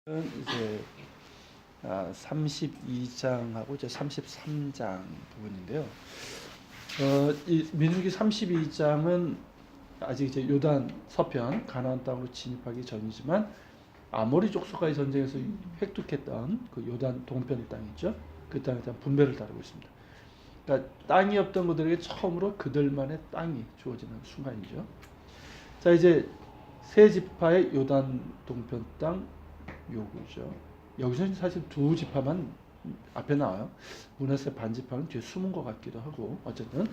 이제 32장하고 이제 33장 부분인데요. 이 민수기 32장은 아직 이제 요단 서편 가나안 땅으로 진입하기 전이지만 아모리 족속과의 전쟁에서 획득했던 그 요단 동편 땅이죠. 그 땅에 대한 분배를 다루고 있습니다. 그러니까 땅이 없던 그들에게 처음으로 그들만의 땅이 주어지는 순간이죠. 자, 이제 세 지파의 요단 동편 땅 요구죠. 여기서는 사실 두 지파만 앞에 나와요. 문하세 반지파는 뒤에 숨은 것 같기도 하고 어쨌든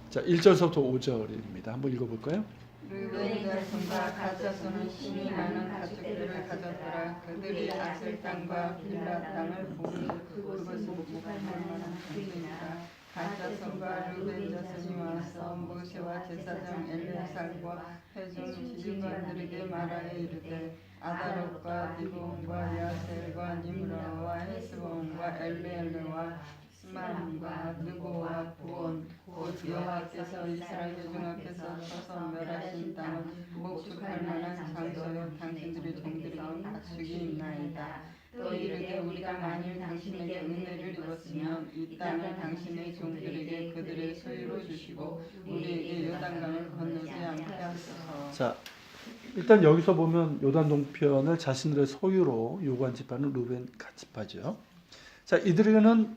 자 1절서부터 5절입니다. 한번 읽어볼까요? 르벤 자손과 갓 자손은 힘이 많은 가축들을 가졌더라. 그들이 아셀 땅과 빌라 땅을 보니 그것은 목축할 만한 땅이니라. 갓 자손과 르벤 자손이 와서 모세와 제사장 엘레살과 회중 지휘관들에게 말하여 이르되 아다롯과 디본과 야셀과 님라와 헤스본과 엘레엘레와 스마림과 느고와 부온 곧 여호와께서 이스라엘 회중 앞에서 서서 멸하신 땅은 목축할 만한 장소요 당신들의 종들에게 가축이 있나이다. 또 이르되 우리가 만일 당신에게 은혜를 입었으면 이 땅을 당신의 종들에게 그들의 소유로 주시고 우리에게 요단강을 건너지 않게 하소서. 자, 일단 여기서 보면 요단 동편을 자신들의 소유로 요구한 지파는 루벤 갓 지파죠. 자, 이들에게는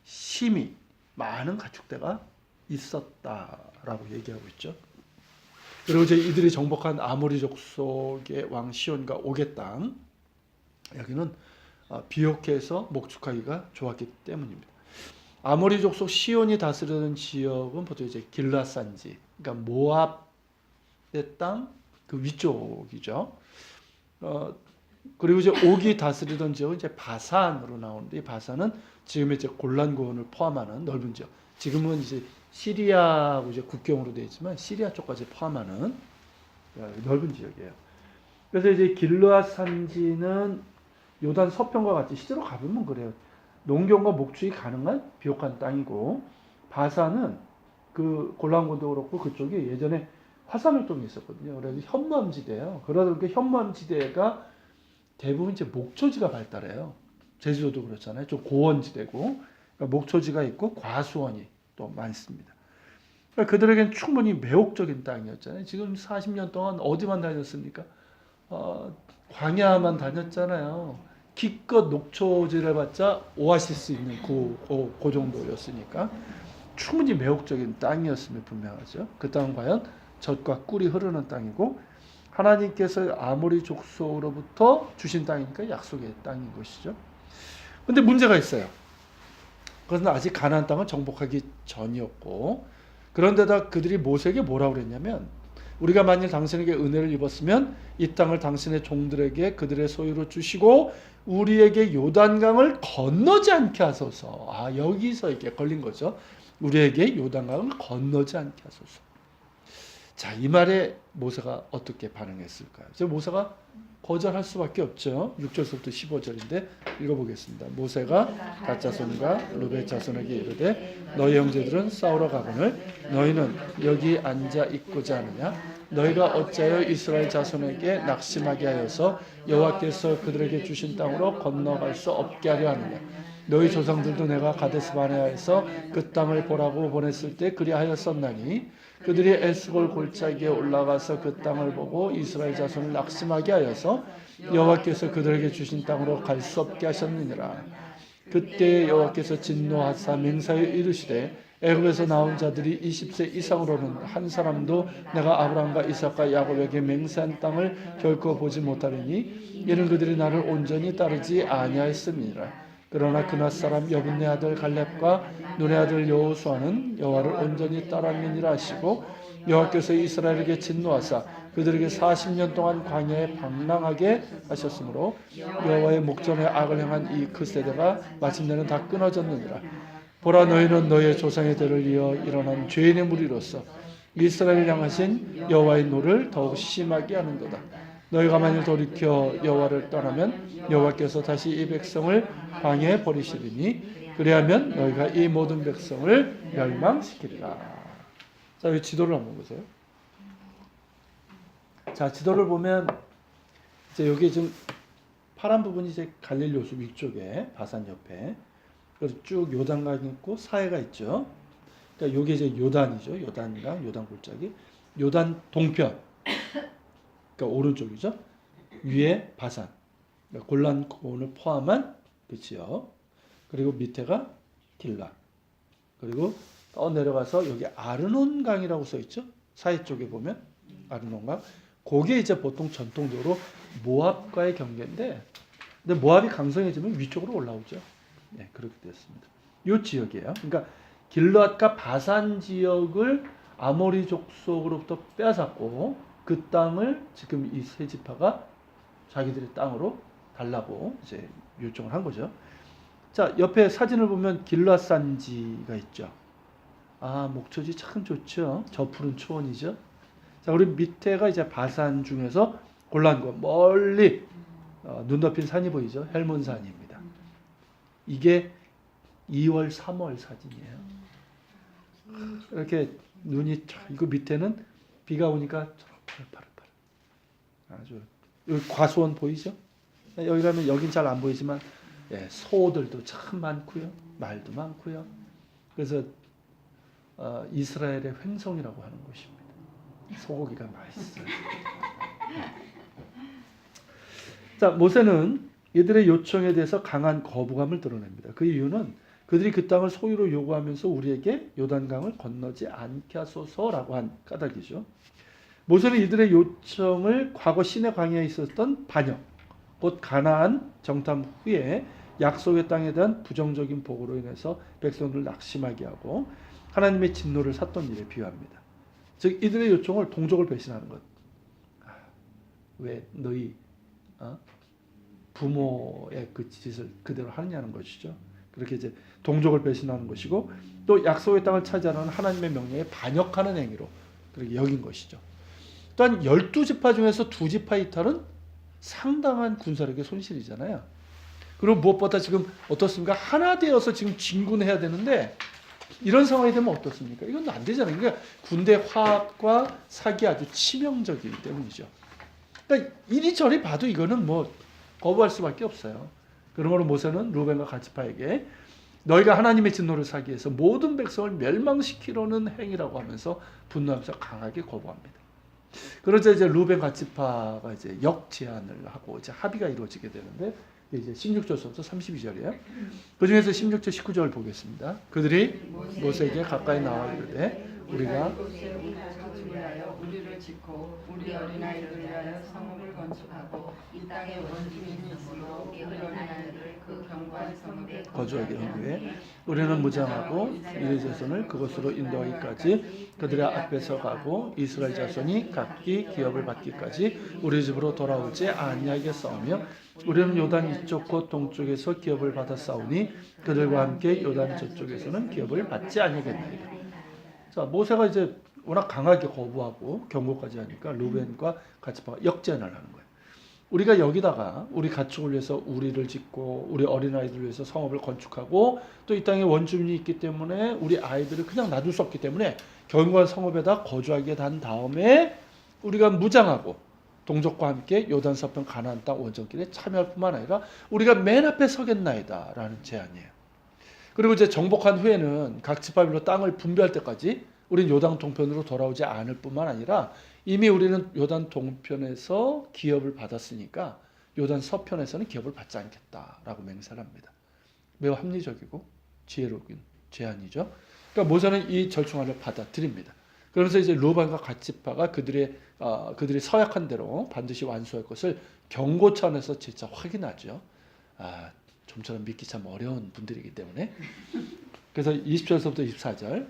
힘이 많은 가축대가 있었다라고 얘기하고 있죠. 그리고 이제 이들이 정복한 아모리 족속의 왕 시온과 오게 땅, 여기는 비옥해서 목축하기가 좋았기 때문입니다. 아모리 족속 시온이 다스리던 지역은 보통 이제 길라산지, 그러니까 모압의 땅 그 위쪽이죠. 그리고 이제 옥이 다스리던 지역은 이제 바산으로 나오는데, 이 바산은 지금의 이제 골란고원을 포함하는 넓은 지역. 지금은 이제 시리아하고 이제 국경으로 되어 있지만 시리아 쪽까지 포함하는 넓은 지역이에요. 그래서 이제 길르앗 산지는 요단 서편과 같이 실제로 가보면 그래요. 농경과 목축이 가능한 비옥한 땅이고, 바산은 그 골란고원도 그렇고 그쪽이 예전에 화산활동이 있었거든요. 그래서 현무암지대예요. 그러다 보니까 현무암지대가 대부분 이제 목초지가 발달해요. 제주도도 그렇잖아요. 좀 고원지대고, 그러니까 목초지가 있고 과수원이 또 많습니다. 그러니까 그들에겐 충분히 매혹적인 땅이었잖아요. 지금 40년 동안 어디만 다녔습니까? 광야만 다녔잖아요. 기껏 녹초지를 봤자 오아시스 있는 그 정도였으니까 충분히 매혹적인 땅이었음이 분명하죠. 그 땅은 과연 젖과 꿀이 흐르는 땅이고, 하나님께서 아모리 족속으로부터 주신 땅이니까 약속의 땅인 것이죠. 근데 문제가 있어요. 그것은 아직 가나안 땅을 정복하기 전이었고, 그런데다 그들이 모세에게 뭐라고 그랬냐면, 우리가 만일 당신에게 은혜를 입었으면 이 땅을 당신의 종들에게 그들의 소유로 주시고 우리에게 요단강을 건너지 않게 하소서. 여기서 이렇게 걸린 거죠. 우리에게 요단강을 건너지 않게 하소서. 자, 이 말에 모세가 어떻게 반응했을까요? 모세가 거절할 수밖에 없죠. 6절부터 15절인데 읽어보겠습니다. 모세가 갓 자손과 루벤 자손에게 이르되 너희 형제들은 싸우러 가거늘 너희는 여기 앉아 있고자 하느냐? 너희가 어찌하여 이스라엘 자손에게 낙심하게 하여서 여호와께서 그들에게 주신 땅으로 건너갈 수 없게 하려 하느냐? 너희 조상들도 내가 가데스 바네아에서 그 땅을 보라고 보냈을 때 그리하였었나니 그들이 에스골 골짜기에 올라가서 그 땅을 보고 이스라엘 자손을 낙심하게 하여서 여호와께서 그들에게 주신 땅으로 갈 수 없게 하셨느니라. 그때 여호와께서 진노하사 맹사에 이르시되 애굽에서 나온 자들이 20세 이상으로는 한 사람도 내가 아브라함과 이삭과 야곱에게 맹세한 땅을 결코 보지 못하리니 이는 그들이 나를 온전히 따르지 아니하였음이니라. 그러나 그낫 사람 여분네 아들 갈렙과 눈의 아들 여호수아는 여호와를 온전히 따랐느니라 하시고, 여호와께서 이스라엘에게 진노하사 그들에게 40년 동안 광야에 방랑하게 하셨으므로 여호와의 목전에 악을 행한 이 그 세대가 마침내는 다 끊어졌느니라. 보라, 너희는 너희의 조상의 대를 이어 일어난 죄인의 무리로서 이스라엘을 향하신 여호와의 노를 더욱 심하게 하는도다. 너희가 만일 돌이켜 여호와를 떠나면 여호와께서 다시 이 백성을 광야에 버리시리니 그리하면 너희가 이 모든 백성을 멸망시키리라. 자, 이 지도를 한번 보세요. 자, 지도를 보면 이제 여기 좀 파란 부분이 이제 갈릴리 호수 위쪽에 바산 옆에 그래서 쭉 요단강이 있고 사해가 있죠. 그러니까 요게 이제 요단이죠. 요단강, 요단 골짜기. 요단 동편. 그러니까 오른쪽이죠. 위에 바산. 그러니까 골란고원을 포함한 그치요. 그리고 밑에가 길라. 그리고 더 내려가서 여기 아르논강이라고 써 있죠. 사해 쪽에 보면 아르논강. 그게 이제 보통 전통적으로 모압과의 경계인데, 근데 모압이 강성해지면 위쪽으로 올라오죠. 네, 그렇게 됐습니다. 이 지역이에요. 그러니까 길르앗과 바산 지역을 아모리 족속으로부터 빼앗았고 그 땅을 지금 이 세 지파가 자기들의 땅으로 달라고 이제 요청을 한 거죠. 자, 옆에 사진을 보면 길르앗 산지가 있죠. 아, 목초지 참 좋죠. 저 푸른 초원이죠. 자, 우리 밑에가 이제 바산 중에서 골란고 멀리 눈 덮인 산이 보이죠. 헬몬산입니다. 이게 2월, 3월 사진이에요. 이렇게 눈이 이거 밑에는 비가 오니까 파릇파릇. 아주 여기 과수원 보이죠? 여기 가면 여긴 잘 안 보이지만 예, 소들도 참 많고요, 말도 많고요. 그래서 이스라엘의 횡성이라고 하는 곳입니다. 소고기가 맛있어요. 자, 모세는 이들의 요청에 대해서 강한 거부감을 드러냅니다. 그 이유는 그들이 그 땅을 소유로 요구하면서 우리에게 요단강을 건너지 않게 하소서라고 한 까닭이죠. 모세는 이들의 요청을 과거 시내 광야에 있었던 반역, 곧 가나안 정탐 후에 약속의 땅에 대한 부정적인 보고로 인해서 백성들을 낙심하게 하고 하나님의 진노를 샀던 일에 비유합니다. 즉 이들의 요청을 동족을 배신하는 것. 왜 너희 부모의 그 짓을 그대로 하느냐는 것이죠. 그렇게 이제 동족을 배신하는 것이고 또 약속의 땅을 차지하는 하나님의 명령에 반역하는 행위로 그렇게 여긴 것이죠. 또한 12지파 중에서 2지파 이탈은 상당한 군사력의 손실이잖아요. 그리고 무엇보다 지금 어떻습니까? 하나 되어서 지금 진군해야 되는데 이런 상황이 되면 어떻습니까? 이건 안 되잖아요. 그러니까 군대 화합과 사기 아주 치명적이기 때문이죠. 그러니까 이리저리 봐도 이거는 뭐 거부할 수밖에 없어요. 그러므로 모세는 루벤과 갓지파에게 너희가 하나님의 진노를 사기 위해서 모든 백성을 멸망시키려는 행위라고 하면서 분노하면서 강하게 거부합니다. 그러자 이제 루벤 갓지파가 이제 역제안을 하고 이제 합의가 이루어지게 되는데 이제 16절부터 32절이에요. 그 중에서 16절 19절을 보겠습니다. 그들이 모세에게 가까이 나와 이르되 우리가 우리를 짓고 우리 어린아이들을 위하여 성읍을 건축하고 이 땅에 원주민이 있으므로 우리 어린아이들을 그 견고한 성읍에 거주하게 한 후에 우리는 무장하고 이스라엘 자손을 그곳으로 인도하기까지 그들의 앞에서 가고 이스라엘 자손이 각기 기업을 받기까지 우리 집으로 돌아오지 아니하게 싸우며 우리는 요단 이쪽 곧 동쪽에서 기업을 받아 싸우니 그들과 함께 요단 저쪽에서는 기업을 받지 아니하겠나이다. 자, 모세가 이제 워낙 강하게 거부하고 경고까지 하니까 루벤과 갓지파가 역제안을 하는 거예요. 우리가 여기다가 우리 가축을 위해서 우리를 짓고 우리 어린아이들을 위해서 성읍을 건축하고 또 이 땅에 원주민이 있기 때문에 우리 아이들을 그냥 놔둘 수 없기 때문에 견고한 성읍에다 거주하게 한 다음에 우리가 무장하고 동족과 함께 요단 서편 가나안 땅 원정길에 참여할 뿐만 아니라 우리가 맨 앞에 서겠나이다 라는 제안이에요. 그리고 이제 정복한 후에는 각 지파별로 땅을 분배할 때까지 우리는 요단 동편으로 돌아오지 않을 뿐만 아니라 이미 우리는 요단 동편에서 기업을 받았으니까 요단 서편에서는 기업을 받지 않겠다라고 맹세를 합니다. 매우 합리적이고 지혜로운 제안이죠. 그러니까 모세는 이 절충안을 받아들입니다. 그러면서 이제 루벤과 갓지파가 그들이 서약한 대로 반드시 완수할 것을 경고차 안에서 재차 확인하죠. 좀처럼 믿기 참 어려운 분들이기 때문에. 그래서 20절에서부터 24절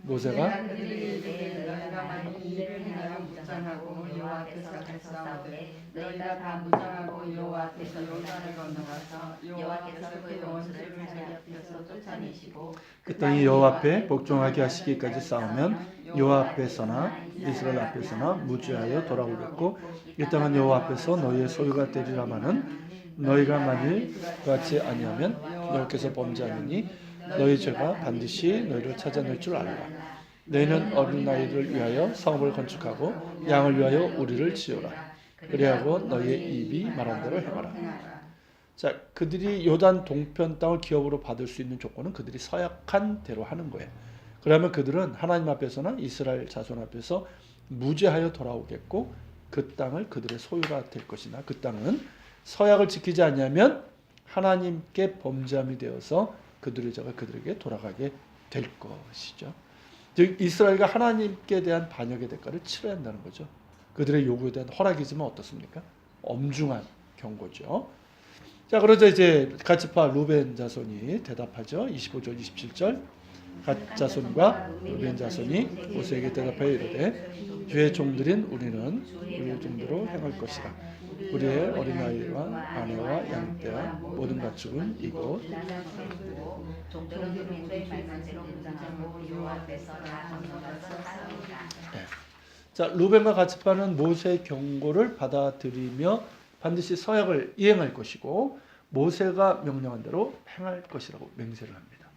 모세가 그들이 너희가 만일 이를 행하여 무장하고 여호와 앞에서 갈사오되 너희가 다 무장하고 여호와 앞에서 요단을 건너가서 여호와께서 그 원수를 자기 앞에서 쫓아내시고 그 땅이 여호와 앞에 복종하게 하시기까지 싸우면 여호와 앞에서나 이스라엘 앞에서나 무죄하여 돌아오겠고 이 땅은 여호와 앞에서 너희의 소유가 되리라마는 너희가 만일 그같이 아니하면 여호와께서 범죄하느니 너희 죄가 반드시 너희를 찾아낼 줄 알라. 너희는 어린아이들을 위하여 성읍을 건축하고 양을 위하여 우리를 지어라. 그리하고 너희의 입이 말한 대로 행하라. 자, 그들이 요단 동편 땅을 기업으로 받을 수 있는 조건은 그들이 서약한 대로 하는 거예요. 그러면 그들은 하나님 앞에서나 이스라엘 자손 앞에서 무죄하여 돌아오겠고 그 땅을 그들의 소유가 될 것이나 그 땅은 서약을 지키지 않으면 하나님께 범죄함이 되어서 그들의 죄가 그들에게 돌아가게 될 것이죠. 즉 이스라엘과 하나님께 대한 반역의 대가를 치러야 한다는 거죠. 그들의 요구에 대한 허락이지만 어떻습니까? 엄중한 경고죠. 자, 그러자 이제 갓지파 루벤 자손이 대답하죠. 25절, 27절. 갓 자손과 루벤 자손이 모세에게 대답하여 이르되 주의 종들인 우리는 우리의 종대로 행할 것이라. 우리의 어린아이와 아내와 양떼와 모든 가축은 이곳. 네. 자, 루벤과 갓지파는 모세의 경고를 받아들이며 반드시 서약을 이행할 것이고 모세가 명령한 대로 행할 것이라고 맹세를 합니다.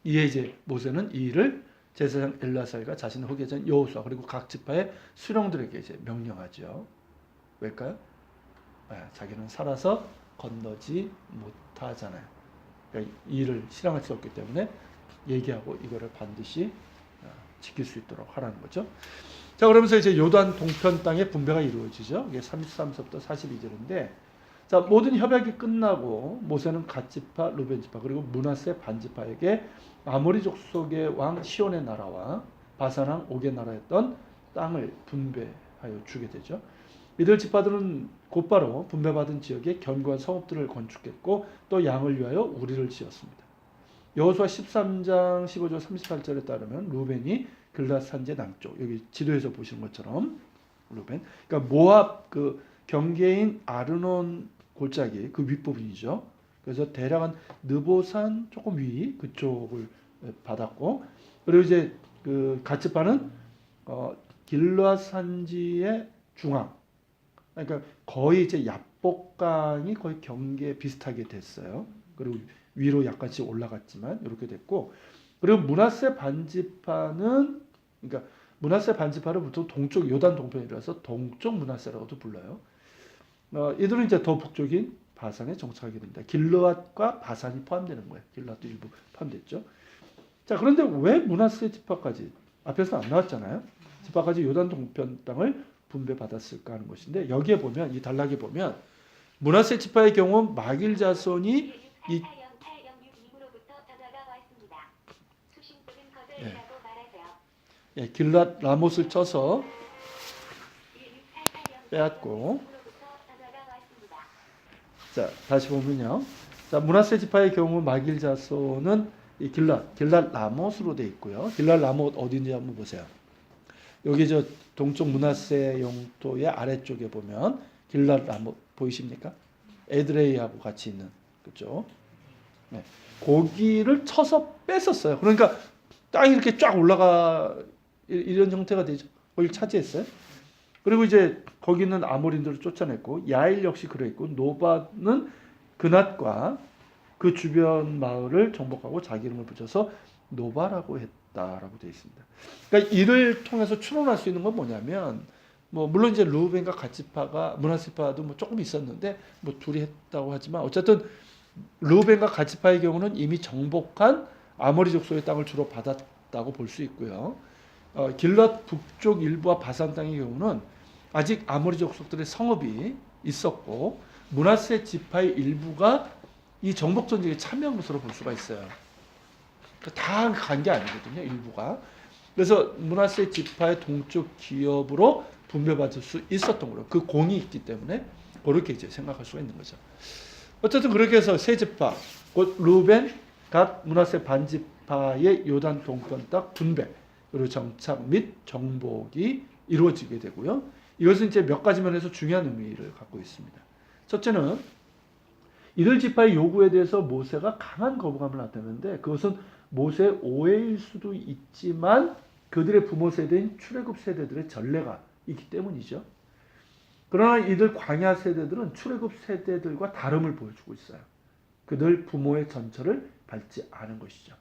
이에 이제 모세는 이 일을 제사장 엘라살과 자신의 후계자인 여호수아 그리고 각 지파의 수령들에게 이제 명령하죠. 왜일까요? 자기는 살아서 건너지 못하잖아요. 그러니까 이 일을 실행할 수 없기 때문에 얘기하고 이거를 반드시 지킬 수 있도록 하라는 거죠. 자, 그러면서 이제 요단 동편 땅의 분배가 이루어지죠. 이게 33절부터 42절인데, 자, 모든 협약이 끝나고 모세는 갓지파, 루벤지파 그리고 므낫세 반지파에게 아모리 족속의 왕 시온의 나라와 바산 왕 옥의 나라였던 땅을 분배하여 주게 되죠. 이들 지파들은 곧바로 분배받은 지역에 견고한 성읍들을 건축했고 또 양을 위하여 우리를 지었습니다. 여호수아 13장 15절 38절에 따르면 루벤이 글랏 산지 남쪽, 여기 지도에서 보시는 것처럼 루벤, 그러니까 모압 그 경계인 아르논 골짜기 그 윗부분이죠. 그래서 대략 한 느보산 조금 위 그쪽을 받았고, 그리고 이제 그 갓지파는 길랏 산지의 중앙, 그러니까 거의 이제 야복강이 거의 경계 비슷하게 됐어요. 그리고 위로 약간씩 올라갔지만 이렇게 됐고, 그리고 므낫세 반지파는, 그러니까 므낫세 반지파를 보통 동쪽 요단 동편이라서 동쪽 므낫세라고도 불러요. 이들은 이제 더 북쪽인 바산에 정착하게 됩니다. 길르앗과 바산이 포함되는 거예요. 길르앗도 일부 포함됐죠. 자, 그런데 왜 므낫세 지파까지, 앞에서 안 나왔잖아요. 지파까지 요단 동편 땅을 분배받았을까 하는 것인데, 여기에 보면, 이 단락에 보면 므낫세 지파의 경우 마길 자손이 이 길랏 라못을 쳐서 빼앗고, 자, 다시 보면요. 자, 므낫세 지파의 경우 마길 자손은 이 길랏 라못으로 되어 있고요. 길랏 라못 어디인지 한번 보세요. 여기 저 동쪽 므낫세 영토의 아래쪽에 보면 길랏 라못 보이십니까? 에드레이하고 같이 있는, 그죠? 네. 고기를 쳐서 뺐었어요. 그러니까 땅이 이렇게 쫙 올라가 이런 형태가 되죠. 거기를 차지했어요. 그리고 이제 거기는 아모린들을 쫓아냈고, 야일 역시 그랬고, 노바는 그낫과 그 주변 마을을 정복하고 자기 이름을 붙여서 노바라고 했다라고 되어 있습니다. 그러니까 이를 통해서 추론할 수 있는 건 뭐냐면, 뭐 물론 이제 루벤과 갓지파가 므낫세파도 뭐 조금 있었는데 뭐 둘이 했다고 하지만 어쨌든 루벤과 갓지파의 경우는 이미 정복한 아모리 족속의 땅을 주로 받았다고 볼 수 있고요. 길랏 북쪽 일부와 바산 땅의 경우는 아직 아모리 족속들의 성읍이 있었고 므낫세 지파의 일부가 이 정복 전쟁에 참여한 것으로 볼 수가 있어요. 다 간 게 아니거든요, 일부가. 그래서 므낫세 지파의 동쪽 기업으로 분배받을 수 있었던 거예요. 그 공이 있기 때문에 그렇게 이제 생각할 수가 있는 거죠. 어쨌든 그렇게 해서 세 지파, 곧 루벤, 갓, 므낫세 반지파의 요단 동편 땅 분배, 그리고 정착 및 정복이 이루어지게 되고요. 이것은 이제 몇 가지 면에서 중요한 의미를 갖고 있습니다. 첫째는 이들 지파의 요구에 대해서 모세가 강한 거부감을 나타내는데, 그것은 모세의 오해일 수도 있지만 그들의 부모 세대인 출애굽 세대들의 전례가 있기 때문이죠. 그러나 이들 광야 세대들은 출애굽 세대들과 다름을 보여주고 있어요. 그들 부모의 전철을 밟지 않은 것이죠.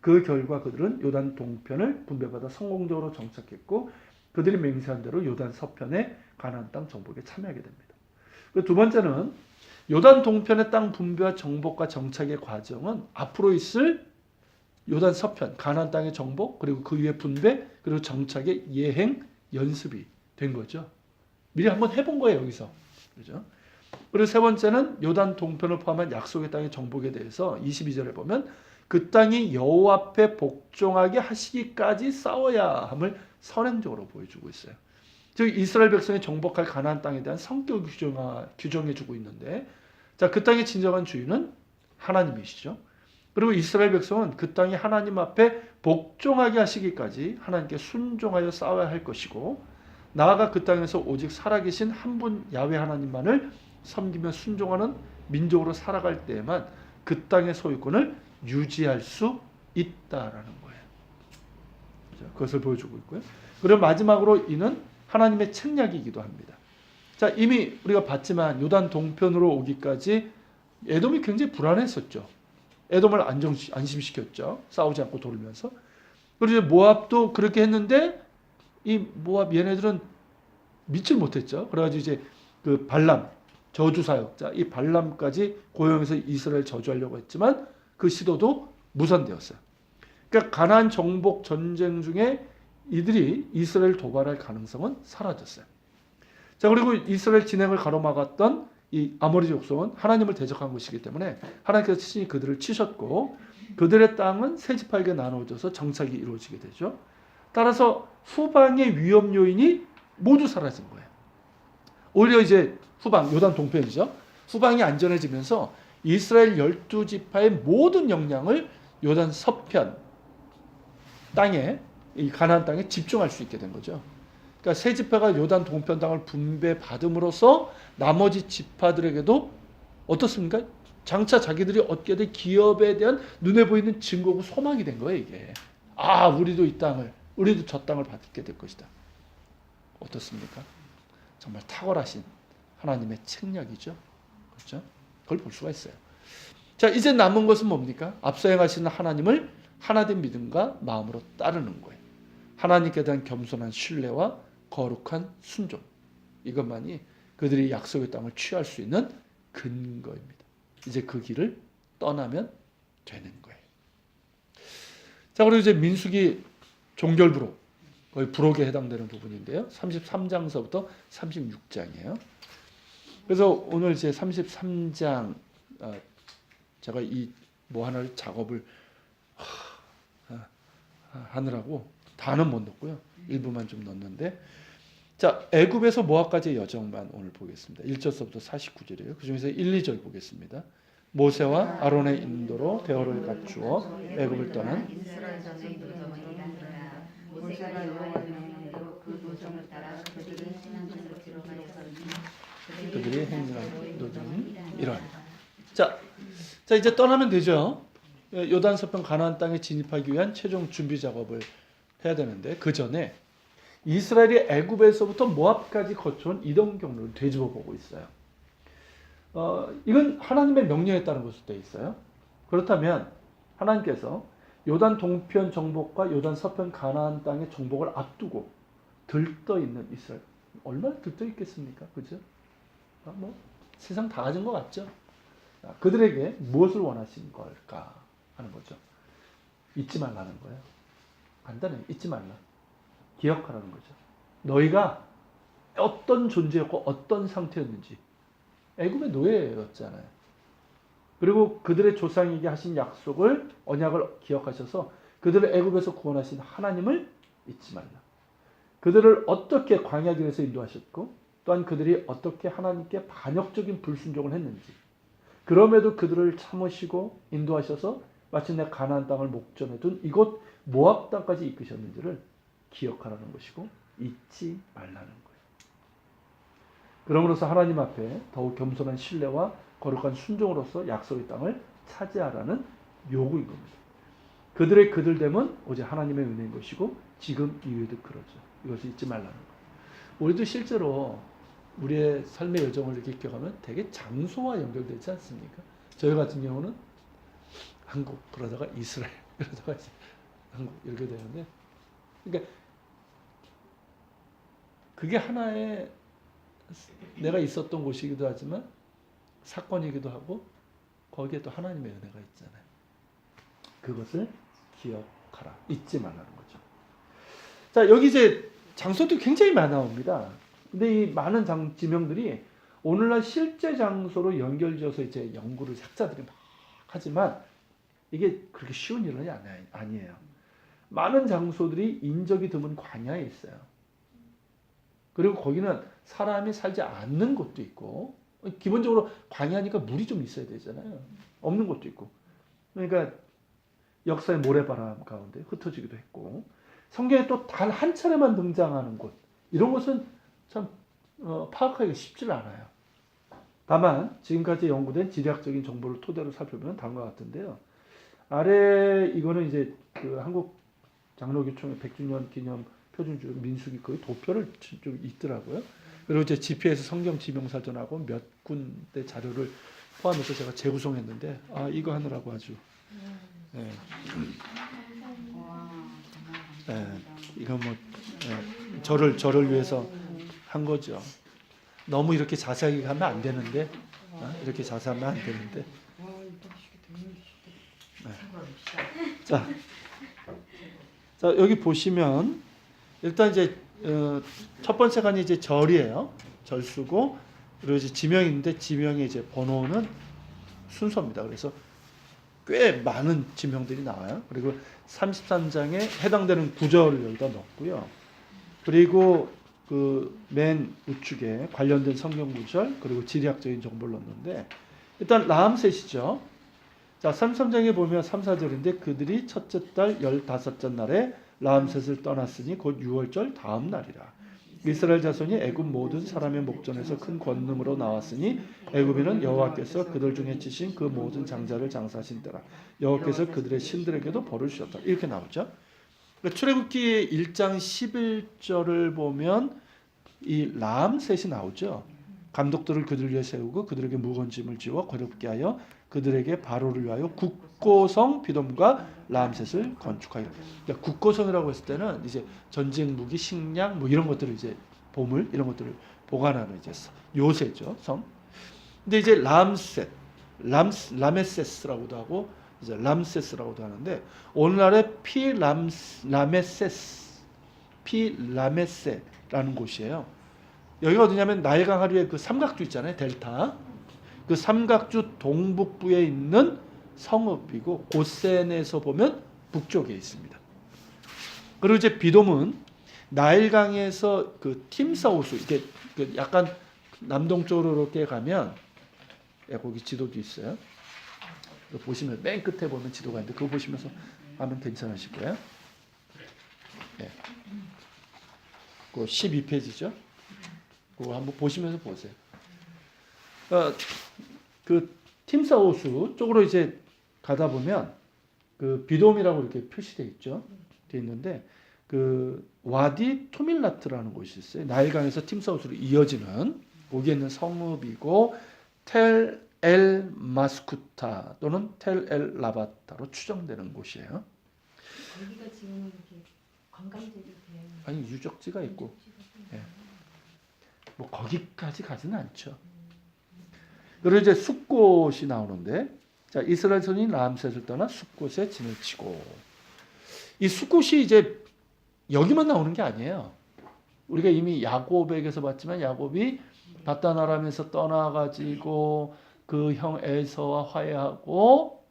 그 결과 그들은 요단 동편을 분배받아 성공적으로 정착했고 그들이 맹세한 대로 요단 서편의 가나안 땅 정복에 참여하게 됩니다. 두 번째는 요단 동편의 땅 분배와 정복과 정착의 과정은 앞으로 있을 요단 서편 가나안 땅의 정복 그리고 그 위에 분배 그리고 정착의 예행 연습이 된 거죠. 미리 한번 해본 거예요 여기서. 그렇죠? 그리고 세 번째는 요단 동편을 포함한 약속의 땅의 정복에 대해서 22절에 보면 그 땅이 여호와 앞에 복종하게 하시기까지 싸워야 함을 선행적으로 보여주고 있어요. 즉 이스라엘 백성이 정복할 가나안 땅에 대한 성격을 규정해주고 있는데 자, 그 땅의 진정한 주인은 하나님이시죠. 그리고 이스라엘 백성은 그 땅이 하나님 앞에 복종하게 하시기까지 하나님께 순종하여 싸워야 할 것이고 나아가 그 땅에서 오직 살아계신 한 분 야훼 하나님만을 섬기며 순종하는 민족으로 살아갈 때에만 그 땅의 소유권을 유지할 수 있다라는 거예요. 그것을 보여주고 있고요. 그리고 마지막으로 이는 하나님의 책략이기도 합니다. 자, 이미 우리가 봤지만 요단 동편으로 오기까지 에돔이 굉장히 불안했었죠. 에돔을 안심시켰죠. 싸우지 않고 돌면서. 그리고 이제 모압도 그렇게 했는데 이 모압 얘네들은 믿질 못했죠. 그래가지고 이제 그 발람 저주 사역자 이 발람까지 고용해서 이스라엘 저주하려고 했지만 그 시도도 무산되었어요. 그러니까 가나안 정복 전쟁 중에 이들이 이스라엘 도발할 가능성은 사라졌어요. 자, 그리고 이스라엘 진행을 가로막았던 이 아모리 족속은 하나님을 대적한 것이기 때문에 하나님께서 친히 그들을 치셨고 그들의 땅은 세 지파에게 나누어져서 정착이 이루어지게 되죠. 따라서 후방의 위험 요인이 모두 사라진 거예요. 오히려 이제 후방, 요단 동편이죠. 후방이 안전해지면서 이스라엘 12지파의 모든 역량을 요단 서편 땅에 이 가나안 땅에 집중할 수 있게 된 거죠. 그러니까 세 지파가 요단 동편 땅을 분배받음으로써 나머지 지파들에게도 어떻습니까? 장차 자기들이 얻게 될 기업에 대한 눈에 보이는 증거고 소망이 된 거예요, 이게. 아, 우리도 저 땅을 받게 될 것이다. 어떻습니까? 정말 탁월하신 하나님의 책략이죠. 그렇죠? 그걸 볼 수가 있어요. 자, 이제 남은 것은 뭡니까? 앞서 행하시는 하나님을 하나된 믿음과 마음으로 따르는 거예요. 하나님께 대한 겸손한 신뢰와 거룩한 순종. 이것만이 그들이 약속의 땅을 취할 수 있는 근거입니다. 이제 그 길을 떠나면 되는 거예요. 자, 그리고 이제 민수기 종결부록, 거의 부록에 해당되는 부분인데요. 33장서부터 36장이에요. 그래서 오늘 이제 33장 제가 이 뭐 하나를 작업을 하느라고 다는 못 넣고요. 일부만 좀 넣었는데 자, 애굽에서 모압까지의 여정만 오늘 보겠습니다. 1절서부터 49절이에요. 그중에서 1, 2절 보겠습니다. 모세와 아론의 인도로 대화를 갖추어 애굽을 떠난 이스라엘 자손들은 저물이라 모세가 여호와의 명령대로 그 도정을 따라 그들이 신앙적으로 들어가였으니 그들이 행렬한 노동이 이런. 자, 이제 떠나면 되죠. 요단 서편 가나안 땅에 진입하기 위한 최종 준비 작업을 해야 되는데 그 전에 이스라엘이 애굽에서부터 모압까지 거쳐온 이동 경로를 되짚어 보고 있어요. 이건 하나님의 명령에 따른 것으로 되어 있어요. 그렇다면 하나님께서 요단 동편 정복과 요단 서편 가나안 땅의 정복을 앞두고 들떠 있는 이스라엘 얼마나 들떠 있겠습니까? 그죠? 뭐 세상 다 가진 것 같죠? 그들에게 무엇을 원하신 걸까 하는 거죠. 잊지 말라는 거예요. 간단해. 잊지 말라. 기억하라는 거죠. 너희가 어떤 존재였고 어떤 상태였는지. 애굽의 노예였잖아요. 그리고 그들의 조상에게 하신 약속을 언약을 기억하셔서 그들을 애굽에서 구원하신 하나님을 잊지 말라. 그들을 어떻게 광야 길에서 인도하셨고 또한 그들이 어떻게 하나님께 반역적인 불순종을 했는지 그럼에도 그들을 참으시고 인도하셔서 마침내 가나안 땅을 목전에 둔 이곳 모압 땅까지 이끄셨는지를 기억하라는 것이고 잊지 말라는 거예요. 그러므로서 하나님 앞에 더욱 겸손한 신뢰와 거룩한 순종으로서 약속의 땅을 차지하라는 요구인 겁니다. 그들의 그들됨은 오직 하나님의 은혜인 것이고 지금 이후에도 그러죠. 이것을 잊지 말라는 거예요. 우리도 실제로 우리의 삶의 여정을 이렇게 기억하면 되게 장소와 연결되지 않습니까? 저희 같은 경우는 한국 그러다가 이스라엘 그러다가 이제 한국 이렇게 되는데 그러니까 그게 하나의 내가 있었던 곳이기도 하지만 사건이기도 하고 거기에 또 하나님의 은혜가 있잖아요. 그것을 기억하라. 잊지 말라는 거죠. 자, 여기 이제 장소도 굉장히 많이 나옵니다. 근데 이 많은 지명들이 오늘날 실제 장소로 연결지어서 이제 연구를 학자들이 막 하지만 이게 그렇게 쉬운 일은 아니에요. 많은 장소들이 인적이 드문 광야에 있어요. 그리고 거기는 사람이 살지 않는 곳도 있고, 기본적으로 광야니까 물이 좀 있어야 되잖아요. 없는 곳도 있고. 그러니까 역사의 모래바람 가운데 흩어지기도 했고, 성경에 또 단 한 차례만 등장하는 곳, 이런 곳은 참 파악하기가 쉽지 않아요. 다만 지금까지 연구된 지리학적인 정보를 토대로 살펴보면 다음과 같은데요. 아래 이거는 이제 그 한국 장로교총회 100주년 기념 표준주 민수기 거의 도표를 좀 있더라고요. 그리고 이제 GPS 성경 지명사전하고 몇 군데 자료를 포함해서 제가 재구성했는데 이거 하느라고 아주 네. 네. 이거 뭐 저를 위해서 한 거죠. 너무 이렇게 자세하게 가면 안 되는데 이렇게 자세하면 안 되는데 네. 자, 여기 보시면 일단 이제 첫 번째 간이 이제 절이에요. 절수고 그리고 이제 지명인데 지명의 이제 번호는 순서입니다. 그래서 꽤 많은 지명들이 나와요. 그리고 33장에 해당되는 구절을 여기다 넣었고요. 그리고 그 맨 우측에 관련된 성경 구절 그리고 지리학적인 정보를 넣었는데 일단 라암셋이죠. 자, 33장에 보면 3, 4절인데 그들이 첫째 달 15째 날에 라암셋을 떠났으니 곧 6월절 다음 날이라. 이스라엘 자손이 애굽 모든 사람의 목전에서 큰 권능으로 나왔으니 애굽인은 여호와께서 그들 중에 치신 그 모든 장자를 장사하신 때라. 여호와께서 그들의 신들에게도 벌을 주셨다. 이렇게 나오죠. 출애굽기 1장 11절을 보면 이 라암셋이 나오죠. 감독들을 그들 위해 세우고 그들에게 무거운 짐을 지워 거렵게 하여 그들에게 바로를 위하여 국고성 비돔과 라암셋을 건축하여. 그러니까 국고성이라고 했을 때는 이제 전쟁 무기, 식량 뭐 이런 것들을 이제 보물 이런 것들을 보관하는 이제 요새죠 성. 근데 이제 라메세스라고도 하고 이제 람세스라고도 하는데 오늘날의 피라메세라는 곳이에요. 여기가 어디냐면 나일강 하류의 그 삼각주 있잖아요, 델타. 그 삼각주 동북부에 있는 성읍이고 고센에서 보면 북쪽에 있습니다. 그리고 이제 비돔은 나일강에서 그 팀사우스 이게 약간 남동쪽으로 이렇게 가면 거기 지도도 있어요. 보시면 맨 끝에 보면 지도가 있는데 그거 보시면서 하면 괜찮으실 거예요. 네. 그 12페이지죠. 그거 한번 보시면서 보세요. 그 팀사우스 쪽으로 이제 가다 보면 그 비돔이라고 이렇게 표시되어 있죠. 되어 있는데 그 와디 투밀라트라는 곳이 있어요. 나일강에서 팀사우스로 이어지는 거기에 있는 성읍이고 텔 엘 마스쿠타 또는 텔 엘 라바타로 추정되는 곳이에요. 거기가 지금 이렇게 관광지로 되어 있는 아니 유적지가 있고, 예. 뭐 거기까지 가지는 않죠. 그리고 이제 숫곳이 나오는데, 자 이스라엘 선이 라암셋을 떠나 숫곳에 진을 치고, 이 숫곳이 이제 여기만 나오는 게 아니에요. 우리가 이미 야곱에게서 봤지만 야곱이 바단 아람에서 떠나가지고 그 형 에서와 화해하고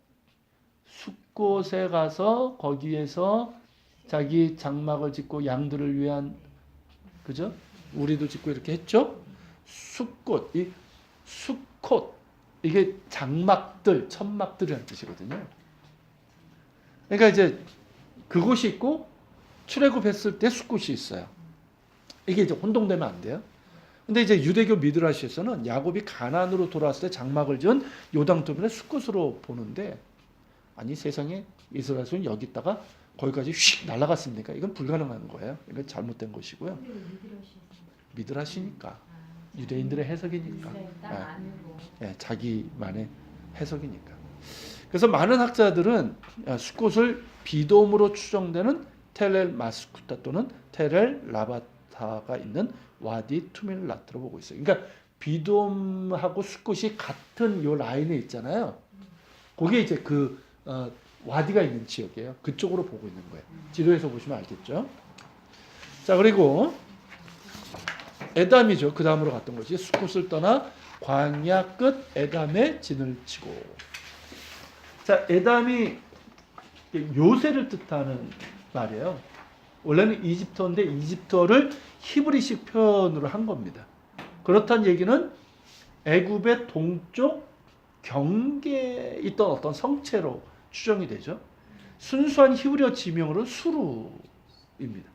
숫곳에 가서 거기에서 자기 장막을 짓고 양들을 위한 그죠? 우리도 짓고 이렇게 했죠. 숫곳, 이 숫곳 이게 장막들, 천막들이라는 뜻이거든요. 그러니까 이제 그곳이 있고 출애굽했을 때 숫곳이 있어요. 이게 이제 혼동되면 안 돼요. 근데 이제 유대교 미드라시에서는 야곱이 가나안으로 돌아왔을 때 장막을 지은 요당도면의 숫곳으로 보는데 아니 세상에 이스라엘은 여기 있다가 거기까지 휙 날아갔습니까? 이건 불가능한 거예요. 이건 잘못된 것이고요. 미드라시니까 유대인들의 해석이니까 자기만의 해석이니까. 그래서 많은 학자들은 숫곳을 비돔으로 추정되는 텔엘 마스쿠타 또는 텔엘 라바타가 있는 와디 투밀라트로 보고 있어요. 그러니까 비돔하고 숫곳이 같은 요 라인에 있잖아요. 거기에 이제 와디가 있는 지역이에요. 그쪽으로 보고 있는 거예요. 지도에서 보시면 알겠죠. 자, 그리고 에담이죠. 그 다음으로 갔던 것이 숫곳을 떠나 광야 끝 에담에 진을 치고. 자, 에담이 요새를 뜻하는 말이에요. 원래는 이집트어인데 이집트어를 히브리식 표현으로 한 겁니다. 그렇다는 얘기는 애굽의 동쪽 경계에 있던 어떤 성체로 추정이 되죠. 순수한 히브리어 지명으로는 수루입니다.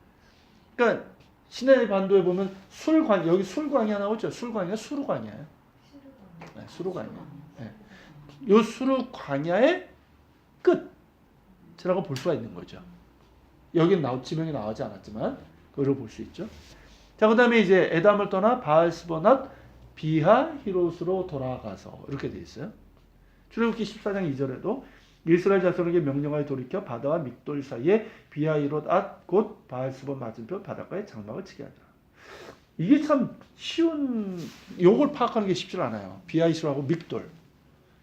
그러니까 시내의 반도에 보면 여기 술광야 나오죠. 술광야, 수루광야예요. 네, 수루광야. 네. 요 수루광야의 끝이라고 볼 수가 있는 거죠. 여기는 지명이 나오지 않았지만 그걸 볼 수 있죠. 자, 그다음에 이제 에담을 떠나 바알스보낫 비하 히롯으로 돌아가서 이렇게 돼 있어요. 출애굽기 14장 2절에도 이스라엘 자손에게 명령하여 돌이켜 바다와 믹돌 사이에 비하히롯 곧 바알스본 맞은편 바닷가에 장막을 치게 하더라. 이게 참 쉬운, 요걸 파악하는 게 쉽지 않아요. 비하히롯하고 믹돌.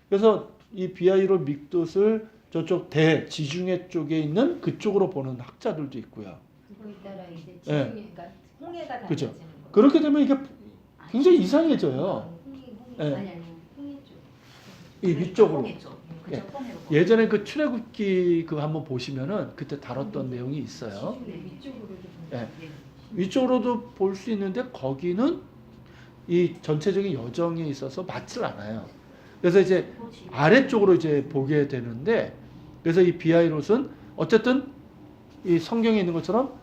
그래서 이 비하히롯 믹돌을 저쪽 지중해 쪽에 있는 그쪽으로 보는 학자들도 있고요. 그거에 따라 이제 네. 그러니까 홍해가 그죠. 달라지는 거예요. 그렇게 되면 이게 굉장히 이상해져요. 홍해 네. 아니 홍해 쪽. 이 위쪽으로. 홍해 쪽. 예. 그쪽 홍해로. 예전에 그 출애굽기 한번 보시면은 그때 다뤘던 내용이 있어요. 네, 위쪽으로 이렇게 예. 네. 위쪽으로도 볼 수 있는데 거기는 이 전체적인 여정에 있어서 맞질 않아요. 그래서 이제 아래쪽으로 이제 보게 되는데, 그래서 이 비하히롯은 어쨌든 이 성경에 있는 것처럼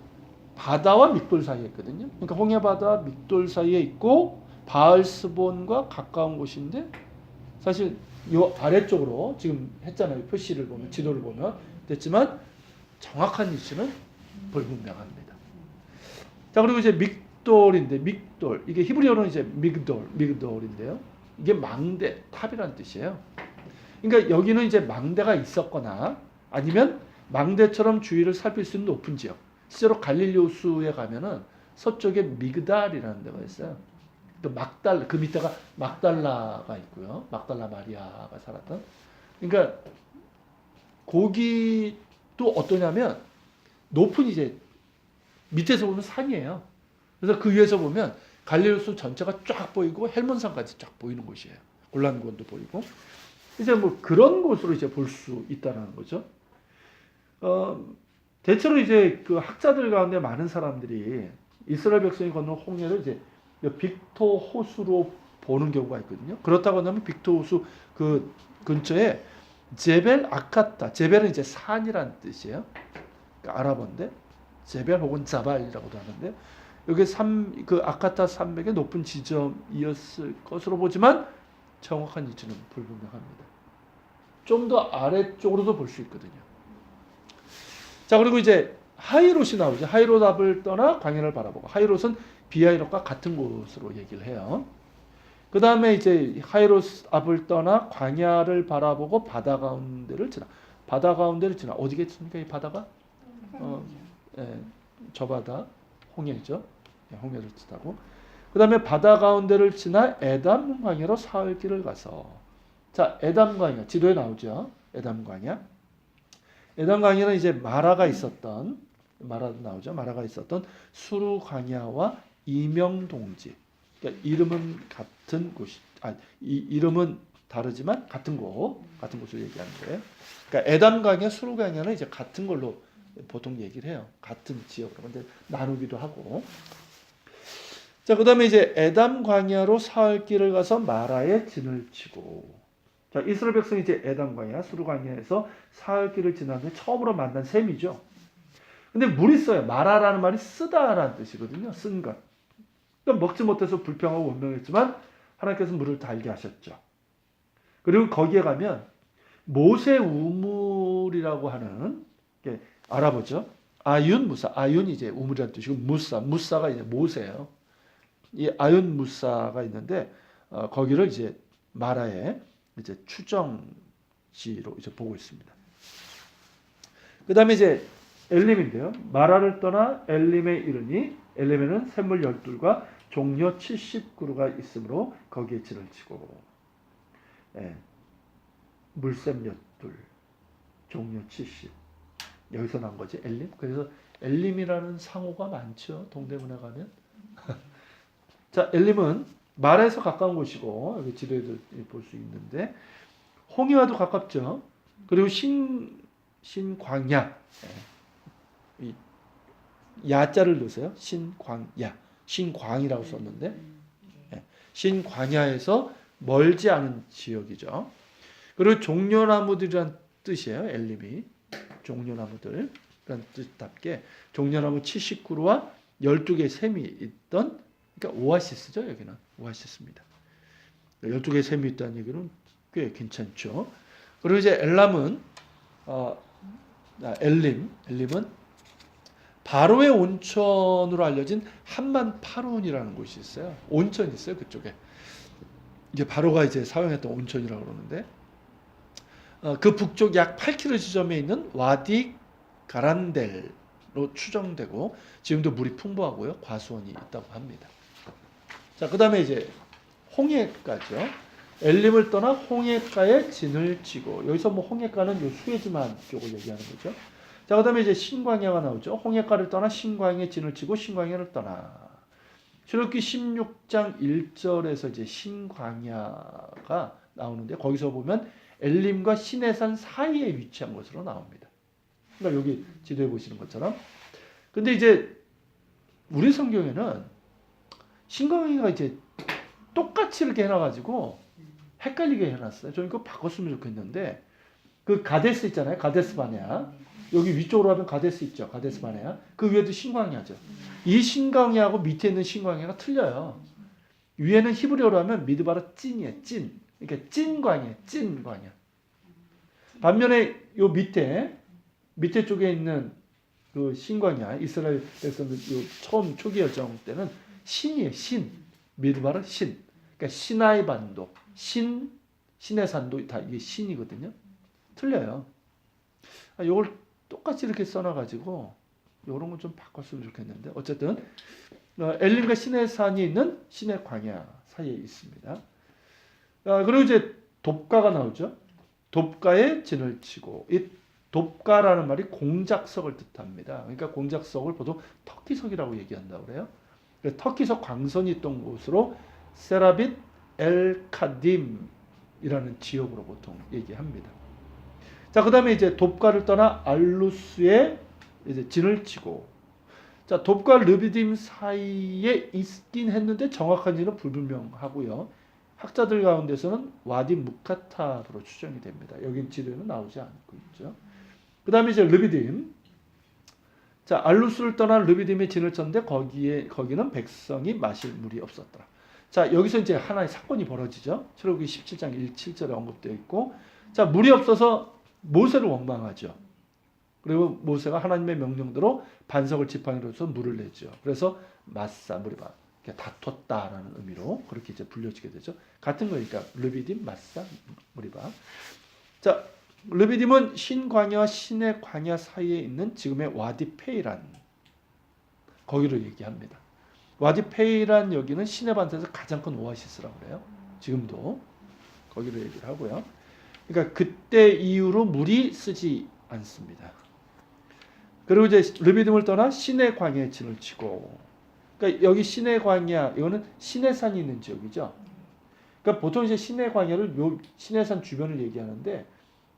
바다와 믹돌 사이에 있거든요. 그러니까 홍해 바다와 믹돌 사이에 있고 바알스본과 가까운 곳인데, 사실 요 아래쪽으로 지금 했잖아요. 표시를 보면, 지도를 보면 됐지만 정확한 위치는 불분명합니다. 자, 그리고 이제 믹돌인데, 믹돌 이게 히브리어로는 이제 미그돌인데요. 이게 망대, 탑이라는 뜻이에요. 그러니까 여기는 이제 망대가 있었거나 아니면 망대처럼 주위를 살필 수 있는 높은 지역. 실제로 갈릴리 호수에 가면은 서쪽에 미그달이라는 데가 있어요. 또 그 밑에가 막달라가 있고요. 막달라 마리아가 살았던. 그러니까 거기도 어떠냐면 높은 이제 밑에서 보면 산이에요. 그래서 그 위에서 보면 갈릴리 호수 전체가 쫙 보이고 헬몬산까지 쫙 보이는 곳이에요. 골란군도 보이고. 이제 뭐 그런 곳으로 이제 볼 수 있다는 거죠. 대체로 이제 그 학자들 가운데 많은 사람들이 이스라엘 백성이 건넌 홍해를 이제 빅토 호수로 보는 경우가 있거든요. 그렇다고 하면 빅토 호수 그 근처에 제벨 아카타, 제벨은 이제 산이라는 뜻이에요. 그러니까 아랍어인데 제벨 혹은 자발이라고도 하는데, 여기 그 아카타 산맥의 높은 지점이었을 것으로 보지만 정확한 위치는 불분명합니다. 좀 더 아래쪽으로도 볼 수 있거든요. 자, 그리고 이제 하이롯이 나오죠. 하이롯 앞을 떠나 광야를 바라보고. 하이롯은 비하히롯과 같은 곳으로 얘기를 해요. 그 다음에 이제 하이롯 앞을 떠나 광야를 바라보고 바다 가운데를 지나. 바다 가운데를 지나. 어디겠습니까? 이 바다가? 저 바다 홍해죠. 홍해를 지나고. 그 다음에 바다 가운데를 지나 에담 광야로 사흘 길을 가서. 자, 에담 광야 지도에 나오죠. 에담 광야. 에담 광야는 이제 마라가 있었던, 마라도 나오죠. 마라가 있었던 수루 광야와 이명동지. 그러니까 이름은 같은 곳이, 이름은 다르지만 같은 곳을 얘기하는 거예요. 그러니까 에담 광야, 수루 광야는 이제 같은 걸로 보통 얘기를 해요. 같은 지역으로. 근데 나누기도 하고. 자, 그 다음에 이제 에담 광야로 사흘 길을 가서 마라에 진을 치고. 자, 이스라엘 백성이 이제 에담 광야, 수루 광야에서 사흘 길을 지난 후에 처음으로 만난 셈이죠. 근데 물이 써요. 마라라는 말이 쓰다라는 뜻이거든요. 쓴 것. 그러니까 먹지 못해서 불평하고 원망했지만 하나님께서 물을 달게 하셨죠. 그리고 거기에 가면 모세 우물이라고 하는 게 알아보죠. 아윤 무사. 아윤이 이제 우물이라는 뜻이고 무사가 이제 모세예요. 이 아윤 무사가 있는데 거기를 이제 마라에 이제 추정지로 이제 보고 있습니다. 그다음에 이제 엘림인데요. 마라를 떠나 엘림에 이르니 엘림에는 샘물 12과 종려 70그루가 있으므로 거기에 진을 치고, 예, 물샘 엿둘, 종려 70. 여기서 난 거지, 엘림. 그래서 엘림이라는 상호가 많죠, 동대문에 가면. 자, 엘림은 말에서 가까운 곳이고, 여기 지도에도 볼 수 있는데, 홍해와도 가깝죠. 그리고 신광야, 예, 이 야자를 넣으세요. 신광야, 신광이라고 썼는데, 예, 신광야에서 멀지 않은 지역이죠. 그리고 종려나무들이란 뜻이에요. 엘림이 종려나무들 그런 뜻답게 종려나무 70그루와 12개의 샘이 있던, 그러니까 오아시스죠. 여기는 오아시스입니다. 12개의 샘이 있다는 얘기는 꽤 괜찮죠. 그리고 이제 엘람은 엘림은 바로의 온천으로 알려진 한만 파룬이라는 곳이 있어요. 온천이 있어요, 그쪽에. 이제 바로가 이제 사용했던 온천이라고 그러는데, 그 북쪽 약 8km 지점에 있는 와디 가란델로 추정되고, 지금도 물이 풍부하고요, 과수원이 있다고 합니다. 자, 그 다음에 이제 홍해가죠. 엘림을 떠나 홍해가에 진을 치고, 여기서 뭐 홍해가는 요 수에즈만 쪽을 얘기하는 거죠. 자, 그 다음에 이제 신광야가 나오죠. 홍해가를 떠나 신광야에 진을 치고 신광야를 떠나. 출애굽기 16장 1절에서 이제 신광야가 나오는데, 거기서 보면 엘림과 시내산 사이에 위치한 것으로 나옵니다. 그러니까 여기 지도에 보시는 것처럼. 근데 이제 우리 성경에는 신광야가 이제 똑같이 이렇게 해놔가지고 헷갈리게 해놨어요. 저는 그거 바꿨으면 좋겠는데, 그 가데스 있잖아요. 가데스 바네아. 여기 위쪽으로 하면 가데스 있죠. 가데스 바네아. 그 위에도 신광야죠. 이 신광야하고 밑에 있는 신광야가 틀려요. 위에는 히브리어로 하면 미드바라 찐이에요. 찐. 그러니까 찐광야, 찐광야. 반면에 요 밑에 쪽에 있는 그 신광야, 이스라엘에서는 요 처음 초기 여정 때는 신이에요. 신. 미드바라 신. 그러니까 시나이 반도, 신의 산도 다 이게 신이거든요. 틀려요. 요걸 똑같이 이렇게 써놔가지고 요런 건 좀 바꿨으면 좋겠는데, 어쨌든 엘림과 시내 산이 있는 시내 광야 사이에 있습니다. 그리고 이제 돕가가 나오죠. 돕가에 진을 치고, 이 돕가라는 말이 공작석을 뜻합니다. 그러니까 공작석을 보통 터키석이라고 얘기한다고 그래요. 터키석 광선이 있던 곳으로 세라빗 엘카딤이라는 지역으로 보통 얘기합니다. 자, 그 다음에 이제 돕가를 떠나 알루스에 이제 진을 치고, 자, 돕가 르비딤 사이에 있긴 했는데 정확한지는 불분명하고요. 학자들 가운데서는 와디 무카타로 추정이 됩니다. 여긴 지도에는 나오지 않고 있죠. 그 다음에 이제 르비딤. 자, 알루스를 떠나 르비딤에 진을 쳤는데 거기는 백성이 마실 물이 없었더라. 자, 여기서 이제 하나의 사건이 벌어지죠. 출애굽기 17장 1-7절에 언급되어 있고, 자, 물이 없어서 모세를 원망하죠. 그리고 모세가 하나님의 명령대로 반석을 지팡이로서 물을 내죠. 그래서 마사 무리바, 다퉜다라는 의미로 그렇게 이제 불려지게 되죠. 같은 거니까 르비딤, 마사 무리바. 자, 르비딤은 신광야와 신의 광야 사이에 있는 지금의 와디 페이란, 거기로 얘기합니다. 와디 페이란 여기는 시내 반도에서 가장 큰 오아시스라고 그래요. 지금도 거기로 얘기를 하고요. 그러니까 그때 이후로 물이 쓰지 않습니다. 그리고 이제 르비딤을 떠나 시내 광야에 진을 치고, 그러니까 여기 시내 광야, 이거는 시내산이 있는 지역이죠. 그러니까 보통 이제 시내 광야를 요 시내산 주변을 얘기하는데,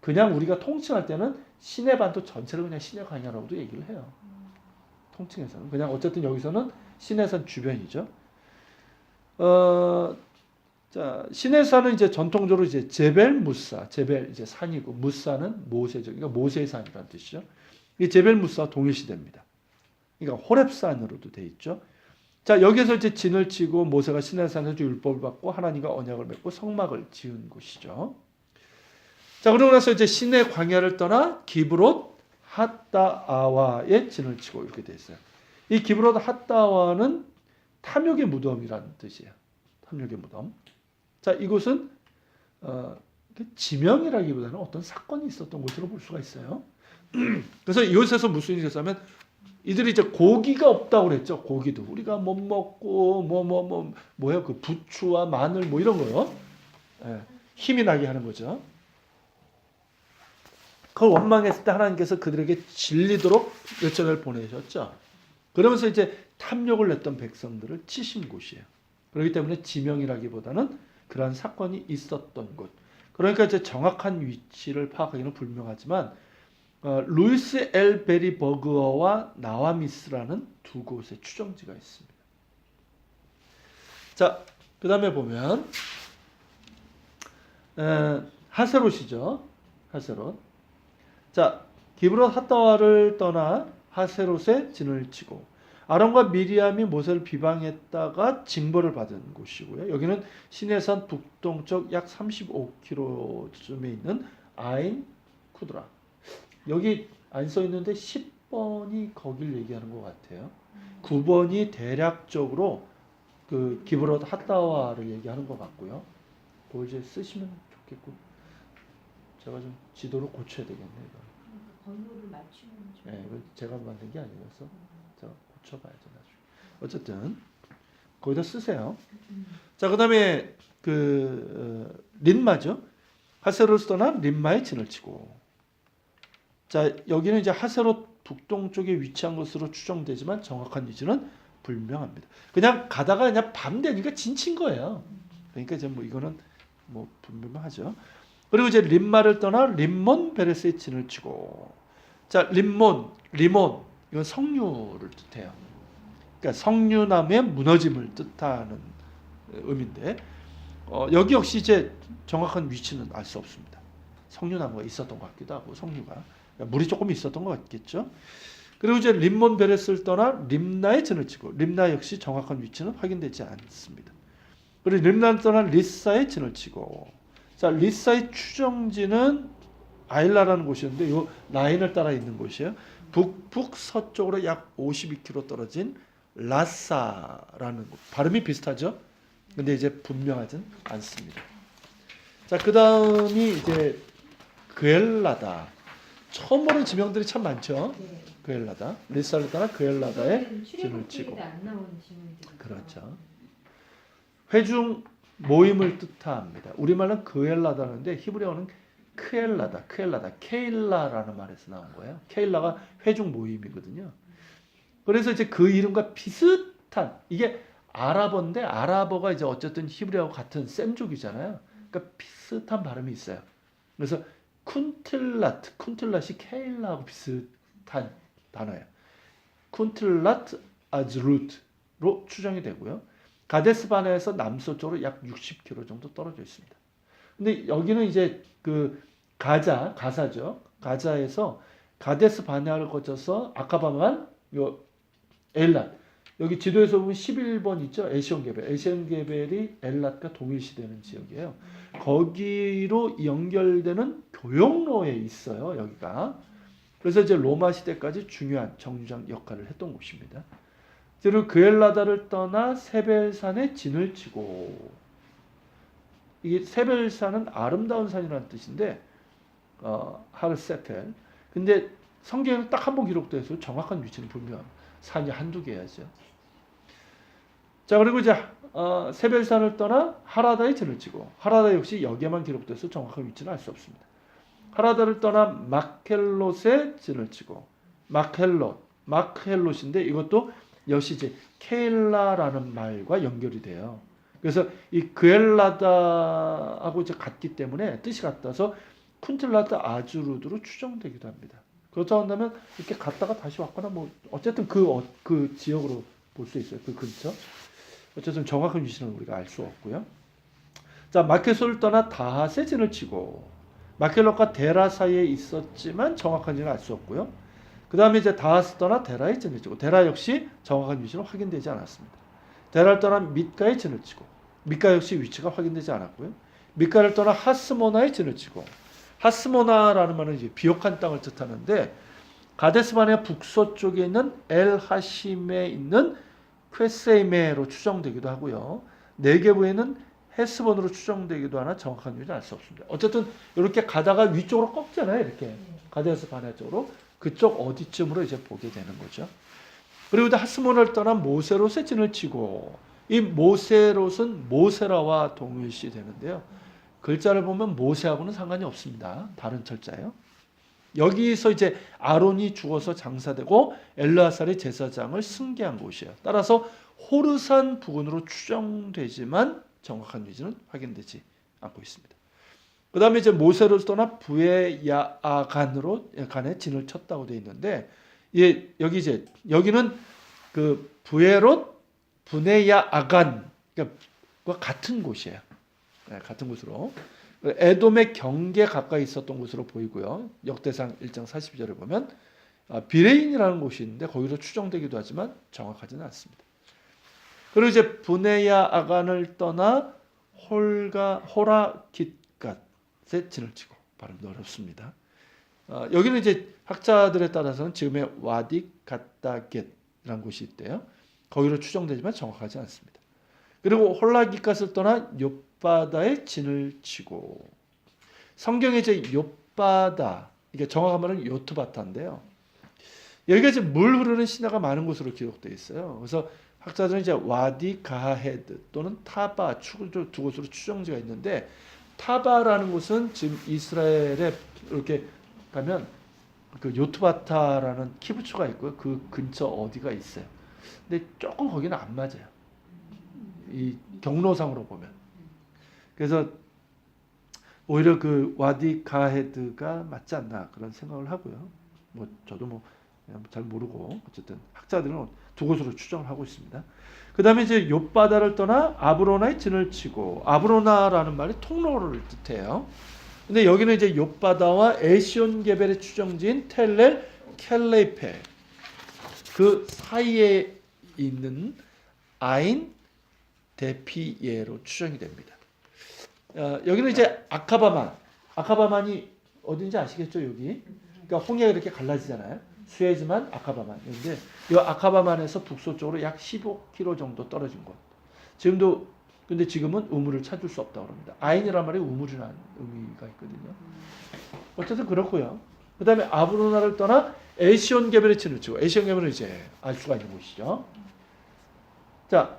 그냥 우리가 통칭할 때는 시내 반도 전체를 그냥 시내 광야라고도 얘기를 해요. 통칭해서는 그냥 어쨌든 여기서는 시내산 주변이죠. 자, 시내산은 이제 전통적으로 이제 제벨 무사, 제벨 이제 산이고, 무사는 모세죠. 그러니까 모세의 산이라는 뜻이죠. 이 제벨 무사 동일시됩니다. 그러니까 호렙산으로도 돼 있죠. 자, 여기서 이제 진을 치고 모세가 시내산에서 율법을 받고 하나님과 언약을 맺고 성막을 지은 곳이죠. 자, 그러고 나서 이제 시내 광야를 떠나 기브롯 핫다아와에 진을 치고 이렇게 돼 있어요. 이 기브롯 핫다아와는 탐욕의 무덤이라는 뜻이에요. 탐욕의 무덤. 자, 이곳은 지명이라기보다는 어떤 사건이 있었던 곳으로 볼 수가 있어요. 그래서 이곳에서 무슨 일이 있었냐면 이들이 이제 고기가 없다고 그랬죠. 고기도 우리가 못 먹고 뭐야 그 부추와 마늘 뭐 이런 거요. 예, 힘이 나게 하는 거죠. 그걸 원망했을 때 하나님께서 그들에게 질리도록 열전을 보내셨죠. 그러면서 이제 탐욕을 냈던 백성들을 치신 곳이에요. 그렇기 때문에 지명이라기보다는 그러한 사건이 있었던 곳. 그러니까 이제 정확한 위치를 파악하기는 불명하지만 루이스 엘 베리 버그어와 나와미스라는 두 곳의 추정지가 있습니다. 자, 그 다음에 보면 하세롯이죠. 하세롯. 자, 기브롯 핫다와를 떠나 하세롯에 진을 치고 아론과 미리암이 모세를 비방했다가 징벌을 받은 곳이고요. 여기는 시내산 북동쪽 약 35km쯤에 있는 아인 쿠드라. 여기 안 써 있는데 10번이 거길 얘기하는 것 같아요. 9번이 대략적으로 그 기브롯 핫다와를 얘기하는 것 같고요. 그걸 이제 쓰시면 좋겠고, 제가 좀 지도를 고쳐야 되겠네요. 번호를 맞추면 좀. 네, 이거 제가 만든 게 아니라서 제가 고쳐봐야죠 나중에. 어쨌든 거기다 쓰세요. 자, 그다음에 린마죠. 하세롯을 떠나 린마에 진을 치고. 자, 여기는 이제 하세롯 북동쪽에 위치한 것으로 추정되지만 정확한 위치는 불명합니다. 그냥 가다가 그냥 밤 되니까 진친 거예요. 그러니까 이제 뭐 이거는 뭐 불명하죠. 그리고 이제 림마를 떠나 림몬 베레스에 진을 치고. 자, 리몬 이건 석류를 뜻해요. 그러니까 석류나무의 무너짐을 뜻하는 의미인데 여기 역시 이제 정확한 위치는 알 수 없습니다. 석류나무가 있었던 것 같기도 하고 석류가 물이 조금 있었던 것 같겠죠. 그리고 이제 림몬 베레스를 떠나 림나에 진을 치고 림나 역시 정확한 위치는 확인되지 않습니다. 그리고 림나를 떠나 리사에 진을 치고. 자, 리사의 추정지는 아일라라는 곳이었는데 이 라인을 따라 있는 곳이에요. 북북서쪽으로 약 52km 떨어진 라사라는 곳. 발음이 비슷하죠? 근데 이제 분명하진 않습니다. 자, 그 다음이 이제 그엘라다. 처음 보는 지명들이 참 많죠. 네. 그엘라다. 리사를 따라 그엘라다에 진을 치고. 안 나오는 지문들. 그렇죠. 회중 모임을 뜻합니다. 우리말은 그엘라다는데 히브리어는 크엘라다, 케일라라는 말에서 나온 거예요. 케일라가 회중 모임이거든요. 그래서 이제 그 이름과 비슷한, 이게 아랍어인데 아랍어가 이제 어쨌든 히브리어하고 같은 셈족이잖아요. 그러니까 비슷한 발음이 있어요. 그래서 쿤틀랏이 케일라하고 비슷한 단어예요. 쿤틀랏 아즈룻로 추정이 되고요. 가데스 바네에서 남서쪽으로 약 60km 정도 떨어져 있습니다. 근데 여기는 이제 그 가사죠. 가자에서 가데스 바네아를 거쳐서 아카바만 요 엘랏. 여기 지도에서 보면 11번 있죠. 에시온게벨이 엘랏과 동일시되는 지역이에요. 거기로 연결되는 교역로에 있어요. 여기가. 그래서 이제 로마 시대까지 중요한 정류장 역할을 했던 곳입니다. 그리고 그엘라다를 떠나 세벨산에 진을 치고. 이게 세벨산은 아름다운 산이라는 뜻인데 하르세펠. 근데 성경에는 딱 한 번 기록되어 있어요. 정확한 위치는 불명합니다. 산이 한두 개야죠. 자, 그리고 이제 세벨산을 떠나 하라다에 진을 치고. 하라다 역시 여기에만 기록돼서 정확한 위치는 알 수 없습니다. 하라다를 떠나 마켈롯에 진을 치고. 마켈롯인데 이것도 역시 이제 케일라라는 말과 연결이 돼요. 그래서 이 그엘라다하고 이제 같기 때문에 뜻이 같아서 쿤틀라트 아즈루드로 추정되기도 합니다. 그렇다고 한다면 이렇게 갔다가 다시 왔거나 뭐 어쨌든 그 지역으로 볼 수 있어요. 그 근처. 어쨌든 정확한 위치는 우리가 알 수 없고요. 자, 마케솔을 떠나 다핫에 진을 치고. 마켈롯과 데라 사이에 있었지만 정확한지는 알 수 없고요. 그 다음에 이제 다핫을 떠나 데라에 진을 치고. 데라 역시 정확한 위치는 확인되지 않았습니다. 데라를 떠나 밑가에 진을 치고. 밑가 역시 위치가 확인되지 않았고요. 밑가를 떠나 하스모나에 진을 치고. 하스모나라는 말은 이제 비옥한 땅을 뜻하는데 가데스바네아 북서쪽에 있는 엘 하심에 있는 퀘세이메로 추정되기도 하고요. 네게부에는 헤스본으로 추정되기도 하나 정확한 위치는 알 수 없습니다. 어쨌든 이렇게 가다가 위쪽으로 꺾잖아요. 이렇게 가데스바네아 쪽으로. 그쪽 어디쯤으로 이제 보게 되는 거죠. 그리고 이제 하스몬을 떠난 모세롯의 진을 치고, 이 모세롯은 모세라와 동일시 되는데요. 글자를 보면 모세하고는 상관이 없습니다. 다른 철자예요. 여기서 이제 아론이 죽어서 장사되고 엘르아살이 제사장을 승계한 곳이에요. 따라서 호르산 부근으로 추정되지만 정확한 위치는 확인되지 않고 있습니다. 그 다음에 이제 모세를 떠나 부에야아간으로 간에 진을 쳤다고 되어 있는데, 예, 여기 이제 여기는 그 부에롯 부네야아간 그러니까 같은 곳이에요. 네, 같은 곳으로. 에돔의 경계 가까이 있었던 곳으로 보이고요. 역대상 1장 42절에 보면 비레인이라는 곳이 있는데 거기로 추정되기도 하지만 정확하지는 않습니다. 그리고 이제 부네야아간을 떠나 호라깃갓에 진을 치고, 발음도 어렵습니다. 여기는 이제 학자들에 따라서는 지금의 와디 갓다겟이라는 곳이 있대요. 거기로 추정되지만 정확하지 않습니다. 그리고 홀라깃갓을 떠나 욥바다에 진을 치고, 성경에 이제 욥바다, 이게 정확한 말은 요트바타인데요. 여기가 이제 물 흐르는 시내가 많은 곳으로 기록되어 있어요. 그래서 학자들은 이제 와디 가헤드 또는 타바 두 곳으로 추정지가 있는데, 타바라는 곳은 지금 이스라엘에 이렇게 가면 그 요트바타라는 키부츠가 있고요. 그 근처 어디가 있어요. 근데 조금 거기는 안 맞아요. 이 경로상으로 보면. 그래서 오히려 그 와디 가헤드가 맞지 않나 그런 생각을 하고요. 뭐 저도 뭐 잘 모르고 어쨌든 학자들은 두 곳으로 추정을 하고 있습니다. 그 다음에 이제 욥바다를 떠나 아브로나에 진을 치고, 아브로나라는 말이 통로를 뜻해요. 근데 여기는 이제 욥바다와 에시온게벨의 추정지인 텔렐 켈레이페 그 사이에 있는 아인 데피예로 추정이 됩니다. 여기는 이제 아카바만이 어딘지 아시겠죠? 여기. 그러니까 홍해가 이렇게 갈라지잖아요. 수에즈만 아카바만인데, 이 아카바만에서 북서쪽으로 약 15km 정도 떨어진 곳. 근데 지금은 우물을 찾을 수 없다고 합니다. 아인이라는 말이 우물이라는 의미가 있거든요. 어쨌든 그렇고요. 그 다음에 아브로나를 떠나 에시온게벨에 진을 치고, 에시온게벨은 이제 알 수가 있는 곳이죠. 자,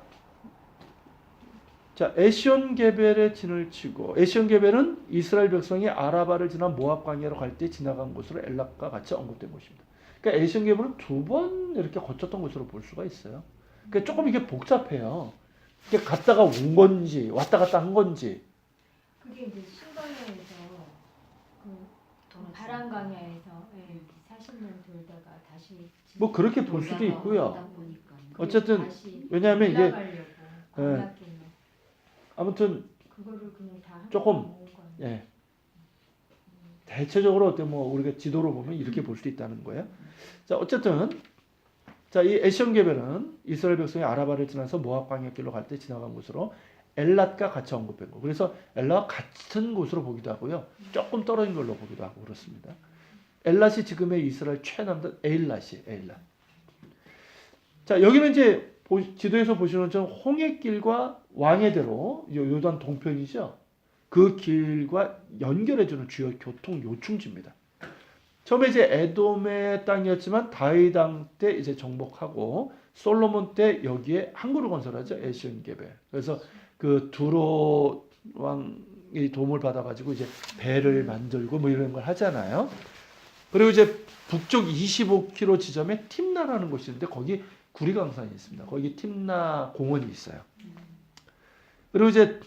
에시온게벨에 진을 치고, 에시온게벨은 이스라엘 백성이 아라바를 지나 모압 광야로 갈 때 지나간 곳으로 엘락과 같이 언급된 곳입니다. 그러니까 에시온게벨은 두 번 이렇게 거쳤던 곳으로 볼 수가 있어요. 그러니까 조금 이게 복잡해요. 이게 갔다가 온 건지 왔다 갔다 한 건지. 그게 이제 신광야에서 그 바람광야에서 40년 돌다가 다시 뭐 그렇게 볼 수도 있고요. 보니까 어쨌든 다시 왜냐하면 이게 올라가려고 아무튼 그거를 그냥 다 조금 대체적으로 어때 뭐 우리가 지도로 보면 이렇게 볼 수 있다는 거예요. 자, 어쨌든 이 에시온게벨은 이스라엘 백성이 아라바를 지나서 모압 광야길로 갈 때 지나간 곳으로 엘랏과 같이 언급된 거. 그래서 엘랏과 같은 곳으로 보기도 하고요. 조금 떨어진 걸로 보기도 하고 그렇습니다. 엘랏이 지금의 이스라엘 최남단 에일랏이에요. 자, 여기는 이제 지도에서 보시는 것처럼 홍해길과 왕해대로 요단 동편이죠. 그 길과 연결해주는 주요 교통 요충지입니다. 처음에 이제 에돔의 땅이었지만 다윗 왕 때 이제 정복하고 솔로몬 때 여기에 항구를 건설하죠. 에시온게벨. 그래서 그 두로 왕이 도움을 받아가지고 이제 배를 만들고 뭐 이런 걸 하잖아요. 그리고 이제 북쪽 25km 지점에 팀나라는 곳이 있는데 거기 구리강산이 있습니다. 거기 팀나 공원이 있어요. 그리고 이제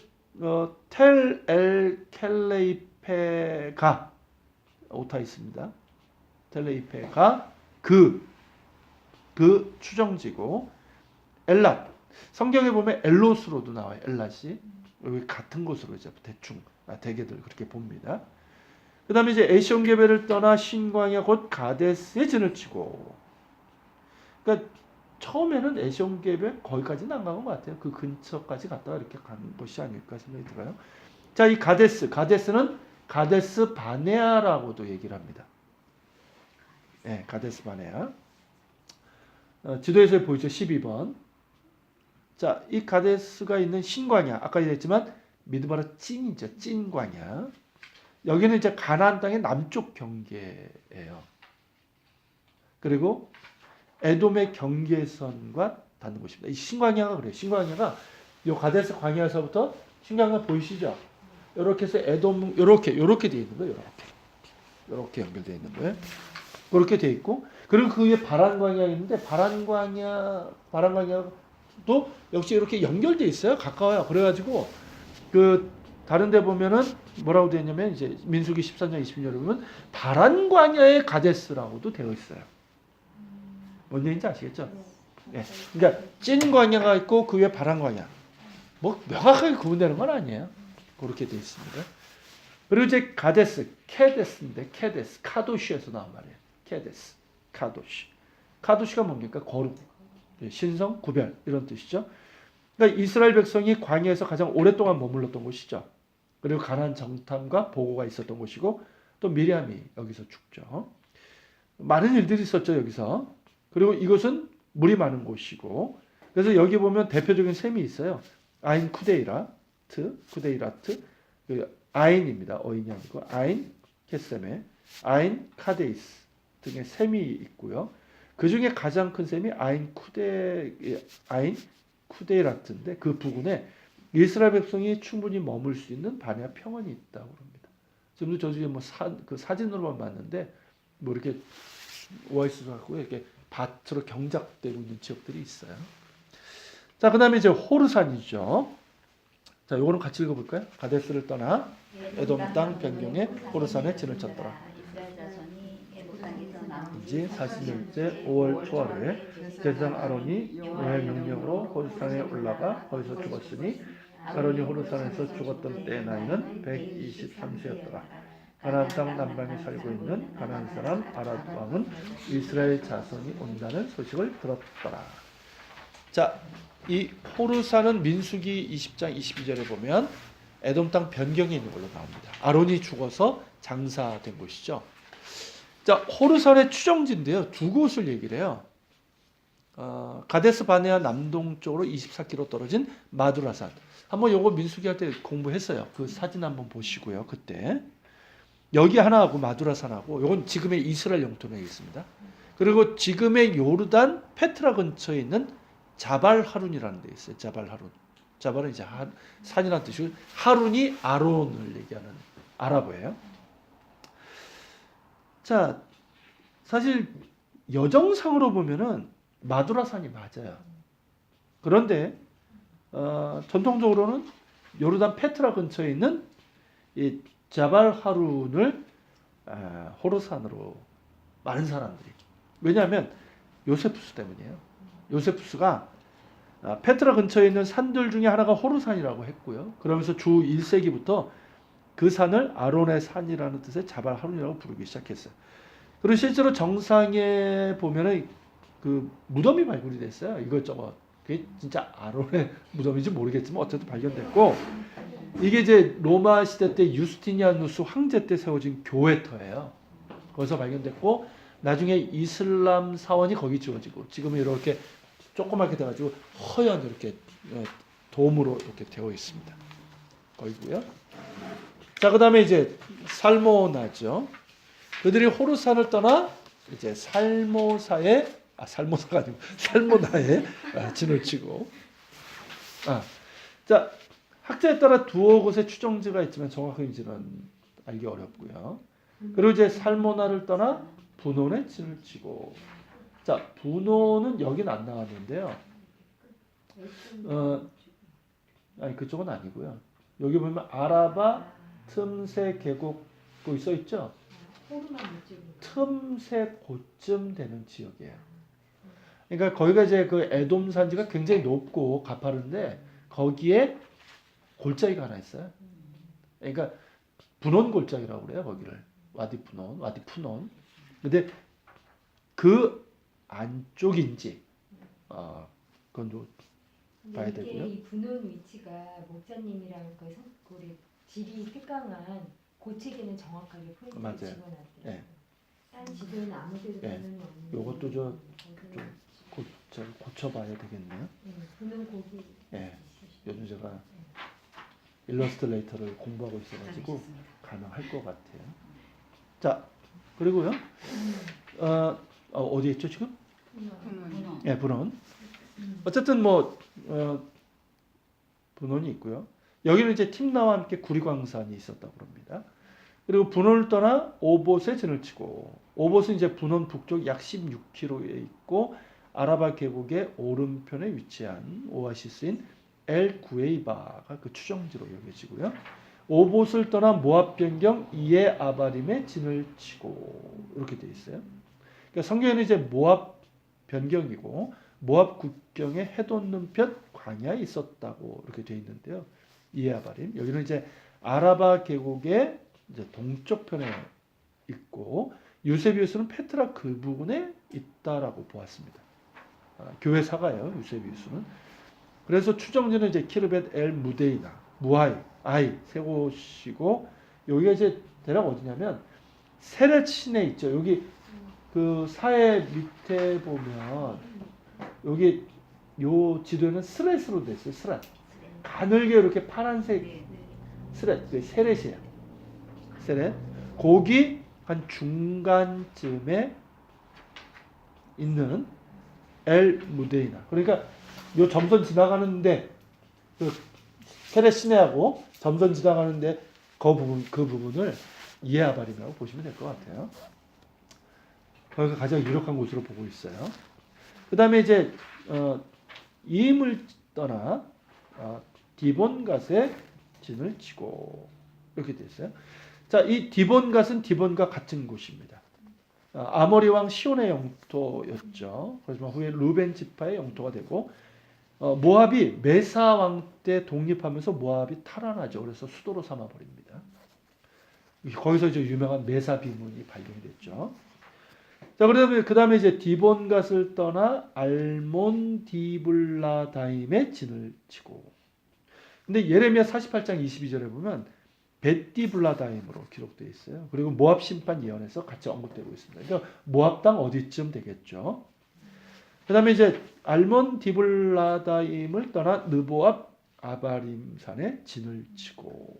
텔 엘 켈레이페가 오타 있습니다. 텔레이페가 그 추정지고, 엘랏 성경에 보면 엘롯으로도 나와요. 엘랏이 여기 같은 곳으로 이제 대충 대개들 그렇게 봅니다. 그 다음에 이제 에시온게벨을 떠나 신광야 곧 가데스에 진을 치고, 그러니까 처음에는 에시온게벨 거기까지는 안 간 것 같아요. 그 근처까지 갔다가 이렇게 간 것이 아닐까 생각이 들어요. 자, 이 가데스는 가데스 바네아라고도 얘기를 합니다. 네, 가데스 바네아. 지도에서 보이죠? 12번. 자, 이 가데스가 있는 신광야, 아까 얘기했지만 미드바라 찐이죠. 찐광야. 여기는 이제 가나안 땅의 남쪽 경계예요. 그리고 에돔의 경계선과 닿는 곳입니다. 이 신광야가 그래요. 신광야가 이 가데스 광야에서부터 신광야 보이시죠? 이렇게 해서 에돔 이렇게 돼 있는 거예요. 이렇게 연결되어 있는 거예요. 그렇게 돼 있고 그리고 그 위에 바란 광야가 있는데 바란 광야도 역시 이렇게 연결돼 있어요. 가까워요. 그래가지고 그 다른 데 보면은 뭐라고 되어 있냐면 이제 민수기 13장 20절에 보면 바란 광야의 가데스라고도 되어 있어요. 뭔 얘기인지 아시겠죠? 예. 그러니까 찐 광야가 있고 그 위에 바란 광야. 뭐 명확하게 구분되는 건 아니에요. 그렇게 되어 있습니다. 그리고 이제 가데스, 케데스인데 케데스, 카도시에서 나온 말이에요. 케데스, 카도시. 카도시가 뭡니까? 거룩, 신성, 구별 이런 뜻이죠. 그러니까 이스라엘 백성이 광야에서 가장 오랫동안 머물렀던 곳이죠. 그리고 가나안 정탐과 보고가 있었던 곳이고 또 미리암이 여기서 죽죠. 많은 일들이 있었죠 여기서. 그리고 이것은 물이 많은 곳이고 그래서 여기 보면 대표적인 셈이 있어요. 아인 쿠데이라트, 아인입니다. 어인이 아니고 아인 케세메, 아인 카데이스 등의 셈이 있고요. 그 중에 가장 큰 셈이 아인 쿠데이라트인데 그 부근에 이스라엘 백성이 충분히 머물 수 있는 반야 평원이 있다고 합니다. 지금도 저쪽에 그 사진으로만 봤는데 뭐 이렇게 오아시스 갖고 이렇게 밭으로 경작되고 있는 지역들이 있어요. 자, 그다음에 이제 호르산이죠. 자, 요거는 같이 읽어볼까요? 가데스를 떠나 에돔 땅 변경에 호르산에 진을 쳤더라. 이제 40년째 5월 초하루에 제사장 아론이 여호와의 명령으로 호르산에 올라가 거기서 죽었으니 아론이 호르산에서 죽었던 때의 나이는 123세였더라. 가나안 땅 남방에 살고 있는 가나안 사람 아랏 왕은 이스라엘 자손이 온다는 소식을 들었더라. 자, 이 호르산은 민수기 20장 22절에 보면 에돔 땅 변경에 있는 걸로 나옵니다. 아론이 죽어서 장사된 곳이죠. 자, 호르산의 추정지인데요. 두 곳을 얘기를 해요. 가데스 바네아 남동쪽으로 24km 떨어진 마두라산. 한번 요거 민수기 할 때 공부했어요. 그 사진 한번 보시고요. 그때. 여기 하나하고 마두라산하고 요건 지금의 이스라엘 영토에 있습니다. 그리고 지금의 요르단 페트라 근처에 있는 자발 하룬이라는 데 있어요. 자발 하룬. 자발은 이제 산이라는 뜻이고 하룬이 아론을 얘기하는 아랍어예요. 자, 사실 여정상으로 보면은 마두라산이 맞아요. 그런데 전통적으로는 요르단 페트라 근처에 있는 이 자발 하룬을 호르산으로 많은 사람들이. 왜냐하면 요세푸스 때문이에요. 요세푸스가 페트라 근처에 있는 산들 중에 하나가 호르산이라고 했고요. 그러면서 주 1세기부터 그 산을 아론의 산이라는 뜻의 자발 하룬이라고 부르기 시작했어요. 그리고 실제로 정상에 보면은 그 무덤이 발굴이 됐어요. 이것저것. 그게 진짜 아론의 무덤인지 모르겠지만 어쨌든 발견됐고 이게 이제 로마 시대 때 유스티니아누스 황제 때 세워진 교회터예요. 거기서 발견됐고 나중에 이슬람 사원이 거기 지어지고 지금은 이렇게 조그맣게 돼가지고 허연 이렇게 돔으로 이렇게 되어 있습니다. 거기고요. 자, 그다음에 이제 살모나죠. 그들이 호르산을 떠나 이제 살모사가 아니고 살모나에 진을 치고. 자, 학자에 따라 두어 곳의 추정지가 있지만 정확한지는 알기 어렵고요. 그리고 이제 살모나를 떠나 분원에 진을 치고. 자, 분원은 여긴 안 나왔는데요. 아니 그쪽은 아니고요. 여기 보면 아라바 틈새 계곡 거기 써 있죠. 틈새 고쯤 되는 지역이에요. 그러니까 거기가 이제 그 에돔 산지가 굉장히 높고 가파른데 거기에 골짜기가 하나 있어요. 그러니까 분원 골짜기라고 그래요. 거기를 와디 푸논. 근데 그 안쪽인지 그건 좀 봐야 되고요. 이 분원 위치가 목사님이랑 우리 지리 특강한 고책에는 정확하게 포인트를 집어놨대요. 네. 딴 지도는 아무데도 분원이 없는. 요것도 좀 고쳐봐야 되겠네요. 분원 고기. 예. 요즘 제가 일러스트레이터를 공부하고 있어가지고 가능할 것 같아요. 자, 그리고요. 어디에 있죠 지금? 분원. 예, 분원. 어쨌든 뭐 분원이 있고요. 여기는 이제 팀나와 함께 구리광산이 있었다고 합니다. 그리고 분원을 떠나 오봇에 진을 치고, 오봇은 이제 분원 북쪽 약 16km에 있고 아라바 계곡의 오른편에 위치한 오아시스인 엘 구에이바가 그 추정지로 여겨지고요. 오봇을 떠나 모압 변경 이에 아바림에 진을 치고 이렇게 돼 있어요. 그러니까 성경에는 이제 모압 변경이고 모압 국경에 해돋는 편 광야에 있었다고 이렇게 돼 있는데요. 이에 아바림 여기는 이제 아라바 계곡의 이제 동쪽 편에 있고 유세비우스는 페트라 그 부분에 있다라고 보았습니다. 교회 사가예요, 유세비우스는. 그래서 추정지는 이제 키르벳 엘 무데이나, 무하이, 아이 세 곳이고 여기가 이제 대략 어디냐면 세렛 시내 있죠. 여기 그 사해 밑에 보면 여기 요 지도에는 스렛으로 돼 있어요. 스렛. 가늘게 이렇게 파란색 스렛, 그 세렛이에요. 세렛. 거기 한 중간쯤에 있는 엘 무데이나. 그러니까 요 점선 지나가는데 그 세렛 시내하고 점선 지나가는데 그 부분을 이에아바림이라고 보시면 될 것 같아요. 거기가 가장 유력한 곳으로 보고 있어요. 그 다음에 이제 이임을 떠나 디본갓에 진을 치고 이렇게 돼 있어요. 자, 이 디본갓은 디본과 같은 곳입니다. 아모리 왕 시온의 영토였죠. 그렇지만 후에 루벤 지파의 영토가 되고 모압이 메사 왕 때 독립하면서 모압이 탈환하죠. 그래서 수도로 삼아 버립니다. 거기서 이제 유명한 메사 비문이 발견이 됐죠. 자, 그 다음에 이제 디본갓을 떠나 알몬 디블라다임에 진을 치고. 근데 예레미야 48장 22절에 보면 벳디블라다임으로 기록되어 있어요. 그리고 모압 심판 예언에서 같이 언급되고 있습니다. 그러니까 모압 땅 어디쯤 되겠죠. 그 다음에 이제 알몬 디블라다임을 떠나 느보압 아바림산에 진을 치고.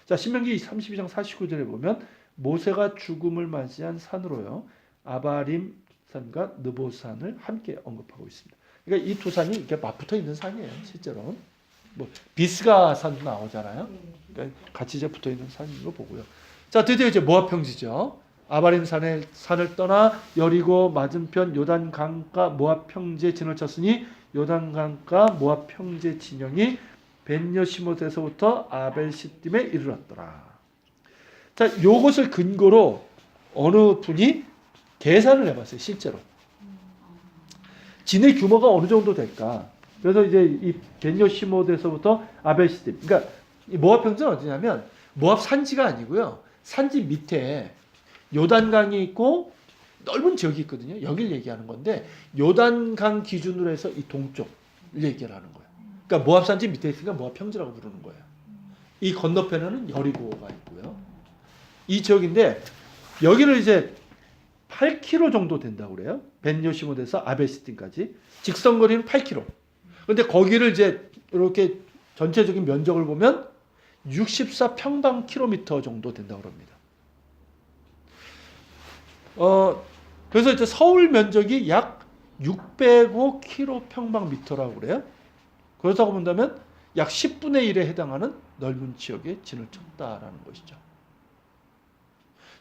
자, 신명기 32장 49절에 보면 모세가 죽음을 맞이한 산으로요. 아바림 산과 느보산을 함께 언급하고 있습니다. 그러니까 이 두 산이 이렇게 맞붙어 있는 산이에요. 실제로. 뭐 비스가 산도 나오잖아요. 그러니까 같이 이제 붙어 있는 산으로 보고요. 자, 드디어 이제 모압 평지죠. 아바림 산을 떠나 여리고 맞은편 요단 강가 모압 평지에 진을 쳤으니 요단 강가 모압 평지 진영이 벤여시못에서부터 아벨시딤에 이르렀더라. 자, 요것을 근거로 어느 분이 계산을 해봤어요. 실제로 진의 규모가 어느 정도 될까. 그래서 이제 이 벤여시못에서부터 아벨시딤. 그러니까 이 모압 평지는 어디냐면 모압 산지가 아니고요. 산지 밑에 요단강이 있고 넓은 지역이 있거든요. 여길 얘기하는 건데 요단강 기준으로 해서 이 동쪽을 얘기를 하는 거예요. 그러니까 모압 산지 밑에 있으니까 모압 평지라고 부르는 거예요. 이 건너편에는 여리고가 있고요. 이 지역인데 여기를 이제 8km 정도 된다고 그래요. 벤여시못에서 아벨시딤까지 직선거리는 8km. 근데 거기를 이제 이렇게 전체적인 면적을 보면 64평방킬로미터 정도 된다고 합니다. 그래서 이제 서울 면적이 약 605km평방미터라고 그래요. 그렇다고 본다면 약 10분의 1에 해당하는 넓은 지역에 진을 쳤다라는 것이죠.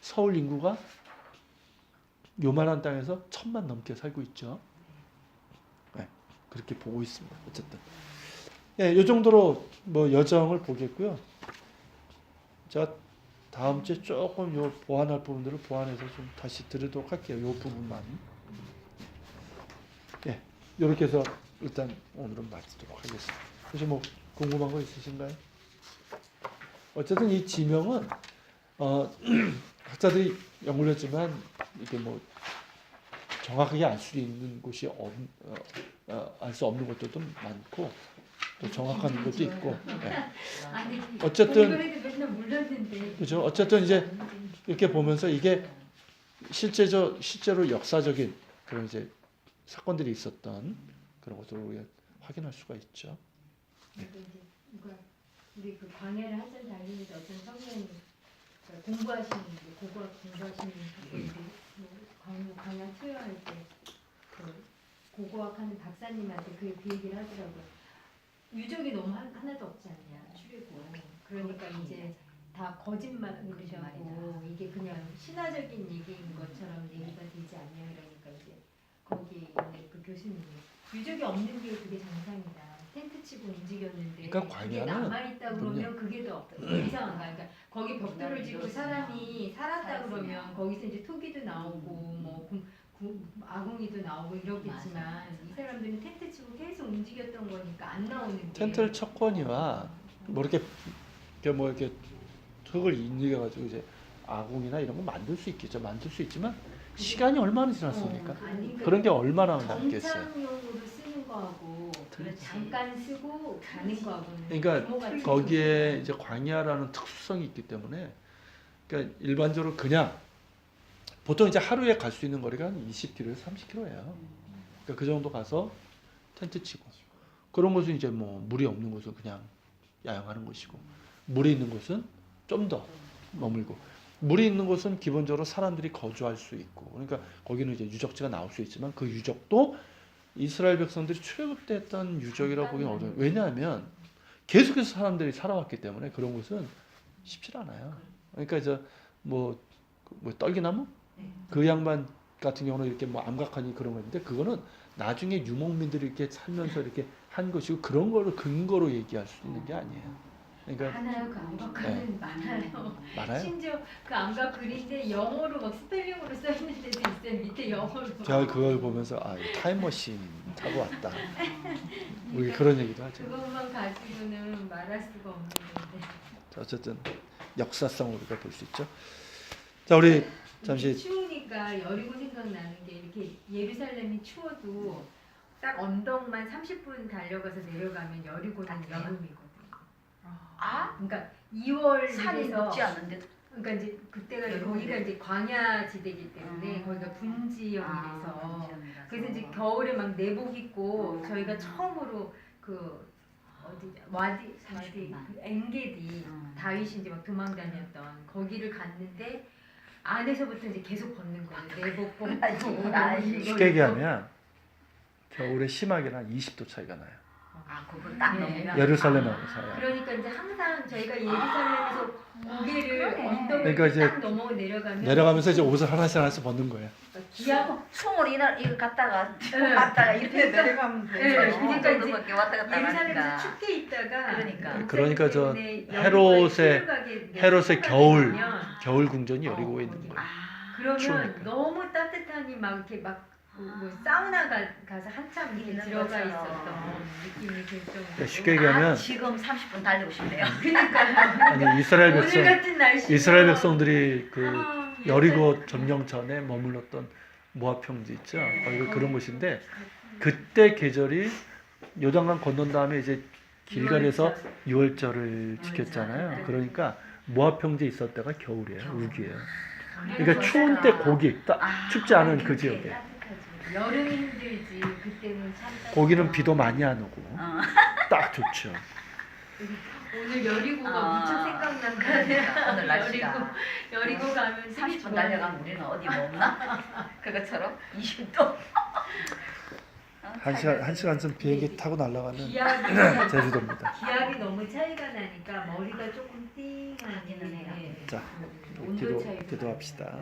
서울 인구가 요만한 땅에서 1000만 넘게 살고 있죠. 네, 그렇게 보고 있습니다. 어쨌든. 예, 이 정도로 뭐 여정을 보겠고요. 제가 다음 주에 조금 요 보완할 부분들을 보완해서 좀 다시 드리도록 할게요. 요 부분만. 예, 이렇게 해서 일단 오늘은 마치도록 하겠습니다. 혹시 뭐 궁금한 거 있으신가요? 어쨌든 이 지명은 학자들이 연구를 했지만 이게 뭐 정확하게 알 수 있는 곳이 알 수 없는 것들도 많고 또 정확한 것도 있고. 네. 어쨌든 그죠. 어쨌든 이제 이렇게 보면서 이게 실제로 역사적인 그런 이제 사건들이 있었던 그런 것들을 우리가 확인할 수가 있죠. 네. 우리 그 광야를 한참 달리면서 어떤 성령이 공부하시는 분들이 광야 수요할 때그 고고학하는 박사님한테 그 얘기를 하더라고요. 유적이 너무 하나도 없지 않냐 추리고. 그러니까 이제 다 거짓말이라고 이게 그냥 신화적인 얘기인 것처럼 얘기가 되지 않냐. 그러니까 이제 거기 있는 그 교수님이 유적이 없는 게 그게 정상이다. 텐트 치고 움직였는데 그러니까 그게 광야는 남아있다 그러면 그게 더 이상한가. 그러니까 거기 벽돌을 짓고 사람이 살았다 그러면 거기서 이제 토기도 나오고 뭐 아궁이도 나오고 이렇겠지만 이 사람들은 텐트 치고 계속 움직였던 거니까 안 나오는 게. 텐트를 쳤거니와 뭐 이렇게 흙을 인직해가지고 이제 아궁이나 이런 거 만들 수 있겠죠. 만들 수 있지만 시간이 얼마나 지났습니까? 아니, 그런 게 얼마나 남겠어요. 정착용으로 쓰는 거하고 잠깐 쓰고 가는 거하고는 그러니까 규모가 거기에 틀리죠. 이제 광야라는 특수성이 있기 때문에 그러니까 일반적으로 그냥 보통 이제 하루에 갈 수 있는 거리가 한 20km에서 30km예요. 그러니까 그 정도 가서 텐트 치고 그런 곳은 이제 뭐 물이 없는 곳은 그냥 야영하는 곳이고 물이 있는 곳은 좀 더 머물고 물이 있는 곳은 기본적으로 사람들이 거주할 수 있고 그러니까 거기는 이제 유적지가 나올 수 있지만 그 유적도 이스라엘 백성들이 출애굽됐던 유적이라고 보기는 어려워요. 왜냐하면 계속해서 사람들이 살아왔기 때문에 그런 곳은 쉽지 않아요. 그러니까 뭐 떨기나무 그 양반 같은 경우는 이렇게 뭐 암각하니 그런 건데 그거는 나중에 유목민들이 이렇게 살면서 이렇게 한 것이고 그런 거를 근거로 얘기할 수 있는 게 아니에요. 그러니까 많아요. 그 암각하는 많아요. 많아요. 심지어 그 암각 그린데 영어로 막 스펠링으로 써 있는 데도 있어요. 밑에 영어로. 제가 그걸 보면서 타임머신 타고 왔다. 우리 그런 얘기도 하죠. 그것만 가지고는 말할 수가 없는 건데. 자, 어쨌든 역사성으로 우리가 볼 수 있죠. 자, 우리 잠시 추우니까 여리고 생각나는 게 이렇게 예루살렘이 추워도 딱 언덕만 30분 달려가서 내려가면 여리고는 여름이거든요. 아? 그러니까 2월 산이 높지 않은데. 그러니까 이제 그때가 여름인데. 거기가 이제 광야 지대이기 때문에 거기가 분지형이라서 그래서 이제 겨울에 막 내복 입고 저희가 처음으로 그 어디 와디 그 엥게디 다윗이 이제 막 도망 다녔던 거기를 갔는데 안에서부터 이제 계속 걷는 거예요. 내복 벗고 쉽게 얘기하면 겨울에 심하게는 한 20도 차이가 나요. 아, 그걸 딱 네. 넘으면. 예루살렘하고 사이에. 그러니까 이제 항상 저희가 예루살렘에서 고개를 그러네. 언덕을 그러니까 이제 딱 넘어 내려가면서 이제 옷을 하나씩 벗는 거예요. 기압 숨을 이거 갔다가 네. 갔다가 이렇게 내려가면 네, 되죠. 그러니까 이제 밖에 왔다 갔다 예루살렘에서 하니까. 춥게 있다가 그러니까. 저 때문에 헤롯의 여리고에 겨울 가면 겨울 궁전이 여리고에 있는 거예요. 그러면 추우니까. 너무 따뜻하니 막 이렇게 뭐 사우나 가서 한참 이렇게 있는 들어가 것처럼. 있었던 느낌이 들 정도로. 그러니까 쉽게 얘기하면 지금 30분 달리고 싶네요. 아니 이스라엘 오늘 백성 같은 날씨 이스라엘 백성들이 그 여리고 점령 전에 머물렀던 모압 평지 있죠. 거기가 그런 곳인데 그때 계절이 요단강 건넌 다음에 이제 길갈에서 6월절을 지켰잖아요. 그러니까 모압 평지에 있을 때가 겨울이에요. 우기예요. 그러니까 추운 때 고기 딱 춥지 않은 그 지역에 여름이 힘들지 그때는 참 고기는 비도 많이 안 오고 딱 좋죠. 오늘 여리고가 무척 생각난다. 오늘 날씨가. 여리고 가면 30분 달려가면 우리는 어디 뭐 없나? 그것처럼 20도. 한 시간쯤 비행기 타고 날아가는 기압이 제주도입니다. 기압이 너무 차이가 나니까 머리가 조금 띵하기는 해요. 자, 온도 차이도 기도합시다.